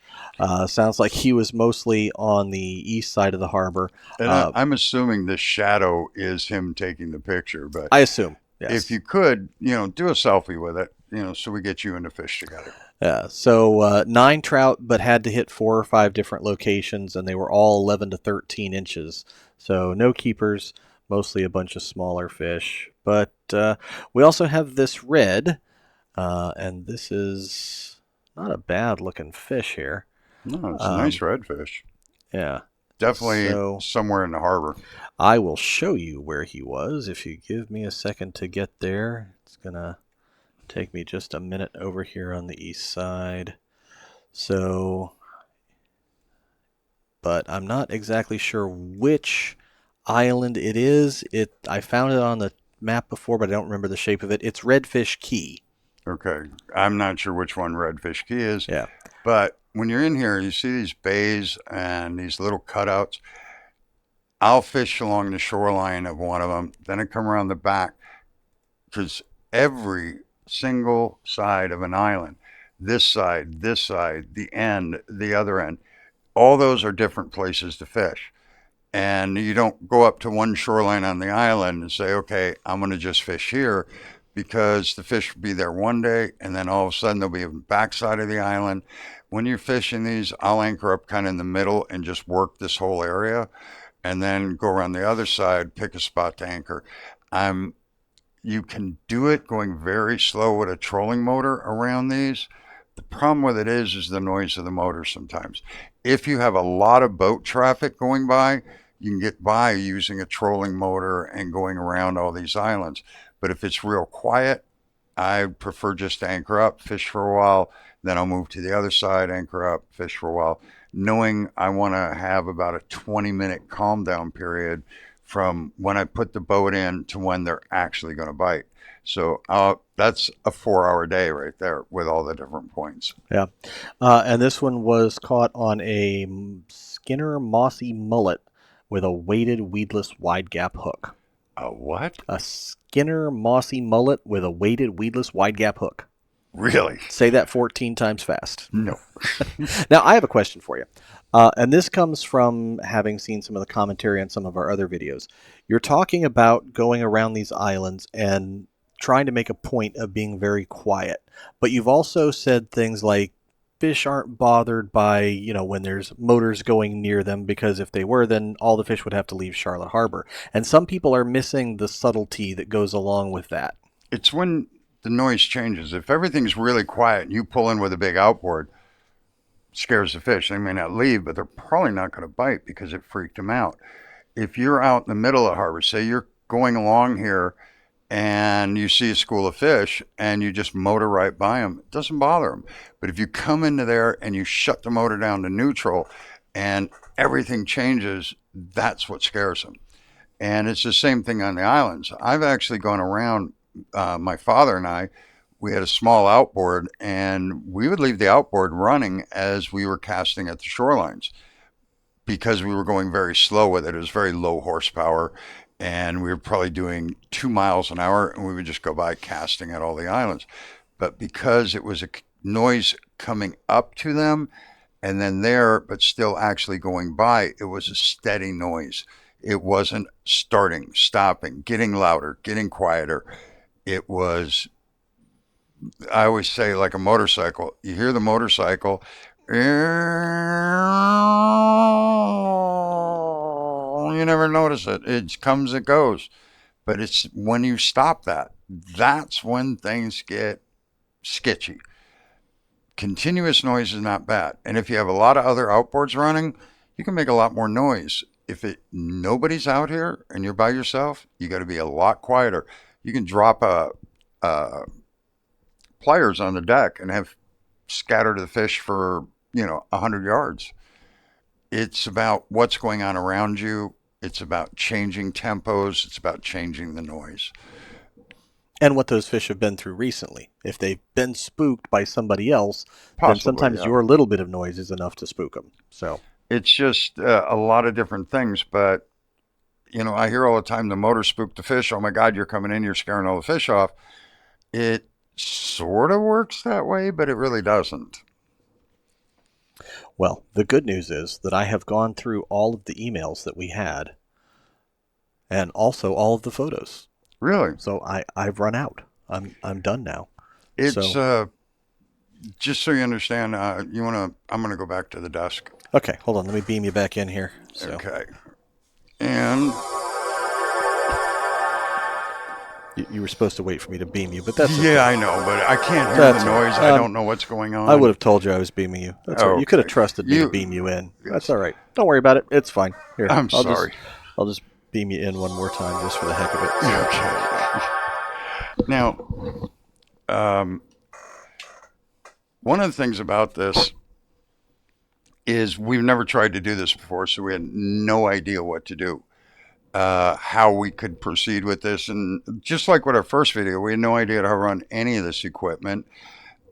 [SPEAKER 3] Sounds like he was mostly on the east side of the harbor.
[SPEAKER 2] And I'm assuming the shadow is him taking the picture, but
[SPEAKER 3] I assume, yes.
[SPEAKER 2] If you could, do a selfie with it, so we get you and the fish together.
[SPEAKER 3] Yeah. So 9 trout, but had to hit 4 or 5 different locations, and they were all 11 to 13 inches. So no keepers, mostly a bunch of smaller fish. But we also have this red. And this is not a bad looking fish here.
[SPEAKER 2] No, it's a nice redfish.
[SPEAKER 3] Yeah.
[SPEAKER 2] Definitely somewhere in the harbor.
[SPEAKER 3] I will show you where he was if you give me a second to get there. It's going to take me just a minute over here on the east side. But I'm not exactly sure which island it is. I found it on the map before, but I don't remember the shape of it. It's Redfish Key.
[SPEAKER 2] Okay. I'm not sure which one Redfish Key is.
[SPEAKER 3] Yeah.
[SPEAKER 2] But when you're in here, you see these bays and these little cutouts. I'll fish along the shoreline of one of them. Then I come around the back because every single side of an island, this side, the end, the other end, all those are different places to fish. And you don't go up to one shoreline on the island and say, okay, I'm going to just fish here, because the fish will be there one day and then all of a sudden they'll be on the backside of the island. When you're fishing these, I'll anchor up kind of in the middle and just work this whole area and then go around the other side, pick a spot to anchor. I'm You can do it going very slow with a trolling motor around these. The problem with it is the noise of the motor sometimes. If you have a lot of boat traffic going by, you can get by using a trolling motor and going around all these islands. But if it's real quiet, I prefer just to anchor up, fish for a while, then I'll move to the other side, anchor up, fish for a while, knowing I want to have about a 20-minute calm down period from when I put the boat in to when they're actually going to bite. So that's a 4-hour day right there with all the different points.
[SPEAKER 3] Yeah. And this one was caught on a Skinner mossy mullet with a weighted weedless wide gap hook.
[SPEAKER 2] A what?
[SPEAKER 3] A Skinner mossy mullet with a weighted weedless wide gap hook.
[SPEAKER 2] Really?
[SPEAKER 3] Say that 14 times fast.
[SPEAKER 2] No.
[SPEAKER 3] Now, I have a question for you. And this comes from having seen some of the commentary on some of our other videos. You're talking about going around these islands and trying to make a point of being very quiet. But you've also said things like fish aren't bothered by, when there's motors going near them, because if they were, then all the fish would have to leave Charlotte Harbor. And some people are missing the subtlety that goes along with that.
[SPEAKER 2] It's when the noise changes. If everything's really quiet and you pull in with a big outboard, scares the fish. They may not leave, but they're probably not going to bite because it freaked them out. If you're out in the middle of the harbor, say you're going along here and you see a school of fish and you just motor right by them, it doesn't bother them. But if you come into there and you shut the motor down to neutral and everything changes, that's what scares them. And it's the same thing on the islands. I've actually gone around, my father and I, we had a small outboard and we would leave the outboard running as we were casting at the shorelines because we were going very slow with it. It was very low horsepower and we were probably doing 2 miles an hour and we would just go by casting at all the islands. But because it was a noise coming up to them and then there, but still actually going by, it was a steady noise. It wasn't starting, stopping, getting louder, getting quieter. It was, I always say, like a motorcycle. You hear the motorcycle, you never notice it. It comes, it goes. But it's when you stop that, that's when things get sketchy. Continuous noise is not bad. And if you have a lot of other outboards running, you can make a lot more noise. If nobody's out here and you're by yourself, you got to be a lot quieter. You can drop pliers on the deck and have scattered the fish for 100 yards. It's about what's going on around you. It's about changing tempos. It's about changing the noise.
[SPEAKER 3] And what those fish have been through recently. If they've been spooked by somebody else,
[SPEAKER 2] Possibly,
[SPEAKER 3] then sometimes
[SPEAKER 2] yeah.
[SPEAKER 3] your little bit of noise is enough to spook them. So
[SPEAKER 2] it's just a lot of different things. But I hear all the time the motor spooked the fish. Oh my God, you're coming in, you're scaring all the fish off. It sort of works that way, but it really doesn't.
[SPEAKER 3] Well, the good news is that I have gone through all of the emails that we had and also all of the photos.
[SPEAKER 2] Really?
[SPEAKER 3] So I've run out. I'm done now.
[SPEAKER 2] It's just so you understand, I'm going to go back to the desk.
[SPEAKER 3] Okay, hold on. Let me beam you back in here. So.
[SPEAKER 2] Okay. And
[SPEAKER 3] you were supposed to wait for me to beam you, but that's okay.
[SPEAKER 2] Yeah, I know, but I can't hear the noise. I don't know what's going on.
[SPEAKER 3] I would have told you I was beaming you. That's all right. You could have trusted me to beam you in. That's all right. Don't worry about it. It's fine. Here,
[SPEAKER 2] I'm sorry.
[SPEAKER 3] I'll just beam you in one more time just for the heck of it.
[SPEAKER 2] Okay. Now, one of the things about this is we've never tried to do this before, so we had no idea what to do, how we could proceed with this. And just like with our first video, we had no idea how to run any of this equipment,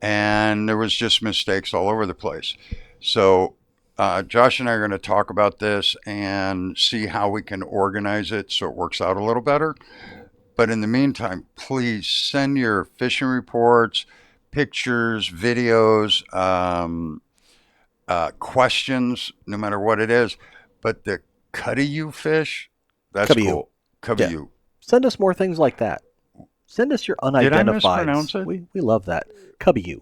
[SPEAKER 2] and there was just mistakes all over the place. So Josh and I are going to talk about this and see how we can organize it so it works out a little better. But in the meantime, please send your fishing reports, pictures, videos, questions, no matter what it is. But the cutty you fish, that's
[SPEAKER 3] Cubby
[SPEAKER 2] cool. Cubby
[SPEAKER 3] Yeah.
[SPEAKER 2] you.
[SPEAKER 3] Send us more things like that. Send us your
[SPEAKER 2] Did I mispronounce
[SPEAKER 3] unidentifieds.
[SPEAKER 2] it?
[SPEAKER 3] We love that. Cubby.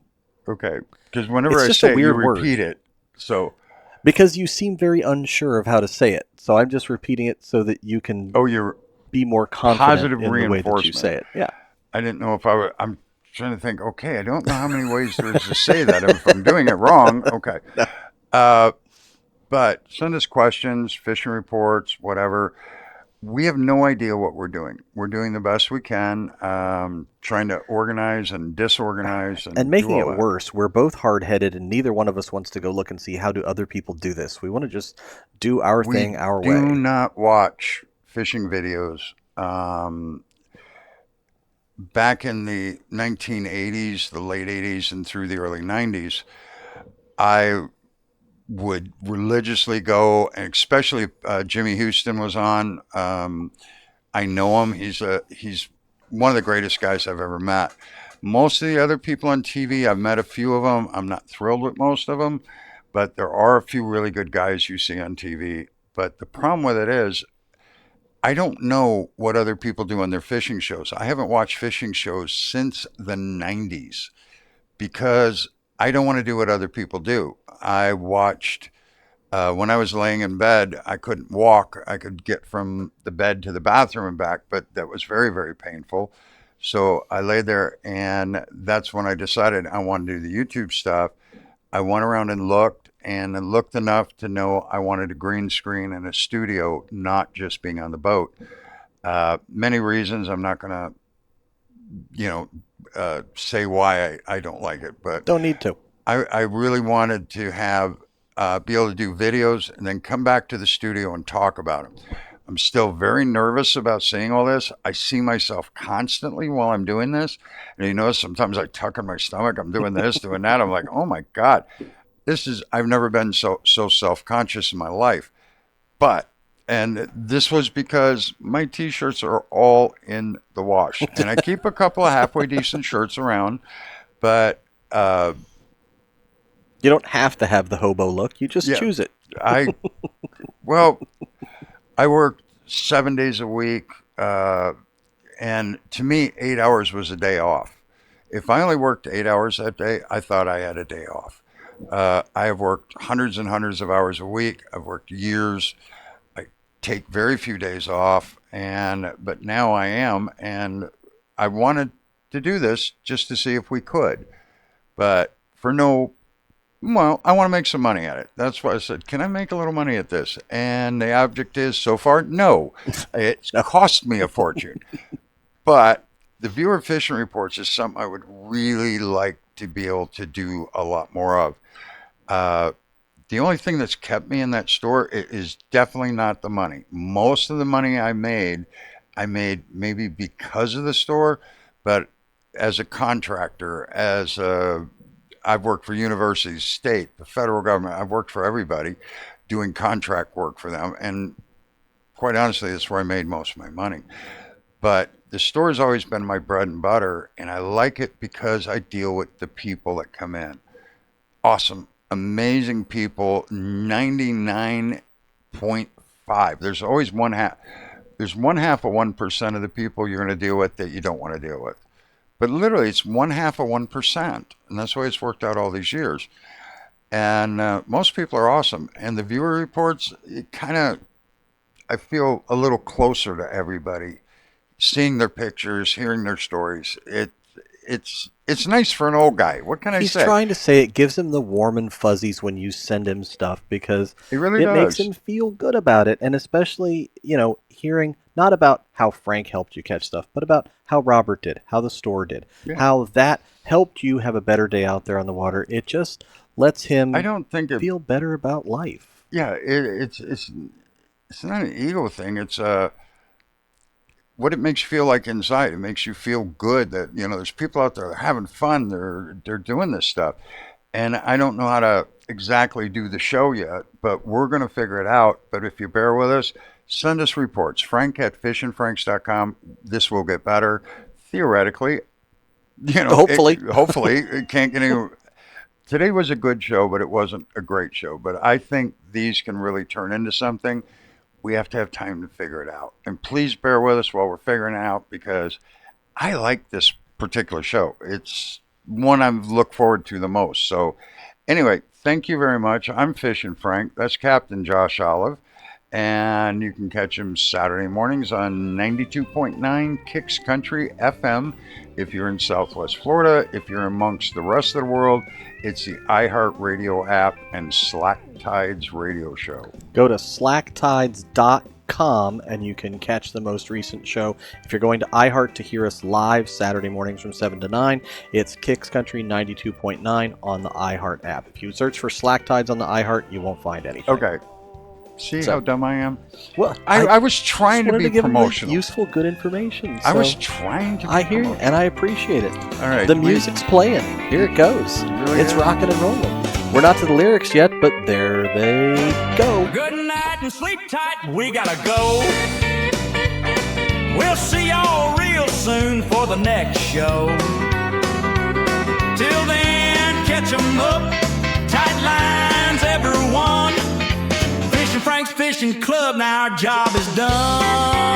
[SPEAKER 2] Okay. Because whenever
[SPEAKER 3] It's
[SPEAKER 2] I
[SPEAKER 3] just a
[SPEAKER 2] say it, you
[SPEAKER 3] weird word.
[SPEAKER 2] repeat it. So,
[SPEAKER 3] Because you seem very unsure of how to say it. So I'm just repeating it so that you can
[SPEAKER 2] you're
[SPEAKER 3] be more confident
[SPEAKER 2] positive
[SPEAKER 3] in the way that you
[SPEAKER 2] reinforcement.
[SPEAKER 3] say it. Yeah.
[SPEAKER 2] I didn't know if I'm trying to think, okay, I don't know how many ways there is to say that. If I'm doing it wrong, okay. But send us questions, fishing reports, whatever. We have no idea what we're doing. We're doing the best we can, trying to organize and disorganize and
[SPEAKER 3] And
[SPEAKER 2] do
[SPEAKER 3] making
[SPEAKER 2] all
[SPEAKER 3] it
[SPEAKER 2] that.
[SPEAKER 3] worse, we're both hard-headed, and neither one of us wants to go look and see how do other people do this. We want to just do our
[SPEAKER 2] We
[SPEAKER 3] thing our
[SPEAKER 2] do
[SPEAKER 3] way.
[SPEAKER 2] not watch fishing videos. Back in the 1980s, the late 80s, and through the early 90s, I would religiously go, and especially Jimmy Houston was on. I know him. He's one of the greatest guys I've ever met. Most of the other people on TV, I've met a few of them. I'm not thrilled with most of them, but there are a few really good guys you see on TV. But the problem with it is, I don't know what other people do on their fishing shows. I haven't watched fishing shows since the 90s because I don't want to do what other people do. I watched when I was laying in bed, I couldn't walk. I could get from the bed to the bathroom and back, but that was very, very painful. So I lay there, and that's when I decided I wanted to do the YouTube stuff. I went around and looked enough to know I wanted a green screen and a studio, not just being on the boat. Many reasons. I'm not going to, say why I don't like it, but
[SPEAKER 3] Don't need to.
[SPEAKER 2] I really wanted to have be able to do videos and then come back to the studio and talk about them. I'm still very nervous about saying all this. I see myself constantly while I'm doing this. And sometimes I tuck in my stomach. I'm doing this, doing that. I'm like, oh my God, I've never been so self-conscious in my life. But, and this was because my t-shirts are all in the wash. And I keep a couple of halfway decent shirts around, but
[SPEAKER 3] You don't have to have the hobo look. You just
[SPEAKER 2] yeah,
[SPEAKER 3] choose it.
[SPEAKER 2] well, I worked 7 days a week, and to me, 8 hours was a day off. If I only worked 8 hours that day, I thought I had a day off. I have worked hundreds and hundreds of hours a week. I've worked years. I take very few days off, but now I am, and I wanted to do this just to see if we could, but for no. Well, I want to make some money at it. That's why I said, can I make a little money at this? And the object is, so far, no. It's cost me a fortune. But the viewer fishing reports is something I would really like to be able to do a lot more of. The only thing that's kept me in that store is definitely not the money. Most of the money I made maybe because of the store, but as a contractor, I've worked for universities, state, the federal government. I've worked for everybody doing contract work for them. And quite honestly, that's where I made most of my money. But the store has always been my bread and butter. And I like it because I deal with the people that come in. Awesome, amazing people, 99.5. There's always one half. There's one half of 1% of the people you're going to deal with that you don't want to deal with. But literally, it's one half of 1%. And that's why it's worked out all these years. And most people are awesome. And the viewer reports, I feel a little closer to everybody, seeing their pictures, hearing their stories. It's nice for an old guy. What can I
[SPEAKER 3] He's
[SPEAKER 2] say?
[SPEAKER 3] trying to say it gives him the warm and fuzzies when you send him stuff because
[SPEAKER 2] It really
[SPEAKER 3] it makes
[SPEAKER 2] does.
[SPEAKER 3] him feel good about it. And especially, hearing not about how Frank helped you catch stuff, but about how Robert did, how the store did,
[SPEAKER 2] Yeah.
[SPEAKER 3] how that helped you have a better day out there on the water. It just lets him
[SPEAKER 2] I don't think it.
[SPEAKER 3] feel better about life.
[SPEAKER 2] Yeah, it's not an ego thing. It's what it makes you feel like inside. It makes you feel good that there's people out there that are having fun. They're doing this stuff, and I don't know how to exactly do the show yet, but we're going to figure it out. But if you bear with us, send us reports. Frank at fishandfranks.com. This will get better. Theoretically, hopefully, it can't get any. Today was a good show, but it wasn't a great show. But I think these can really turn into something. We have to have time to figure it out. And please bear with us while we're figuring it out because I like this particular show. It's one I've looked forward to the most. So anyway, thank you very much. I'm Fishin' Frank. That's Captain Josh Olive. And you can catch him Saturday mornings on 92.9 Kicks Country FM if you're in Southwest Florida. If you're amongst the rest of the world, it's the iHeartRadio app and Slack Tides radio show.
[SPEAKER 3] Go to slacktides.com and you can catch the most recent show. If you're going to iHeart to hear us live Saturday mornings from 7 to 9, it's Kicks Country 92.9 on the iHeart app. If you search for Slack Tides on the iHeart, you won't find anything.
[SPEAKER 2] Okay. See how dumb I am?
[SPEAKER 3] Well,
[SPEAKER 2] I was trying to be promotional.
[SPEAKER 3] Useful, good information.
[SPEAKER 2] I was trying to be
[SPEAKER 3] I hear you, and I appreciate it.
[SPEAKER 2] All right.
[SPEAKER 3] The music's playing. Here it goes.
[SPEAKER 2] Really
[SPEAKER 3] it's rocking and rolling. We're not to the lyrics yet, but there they go.
[SPEAKER 1] Good night and sleep tight, we gotta go. We'll see y'all real soon for the next show. Till then, catch 'em up, tight lines, everyone. Fishin' Frank's Fishing Club, now our job is done.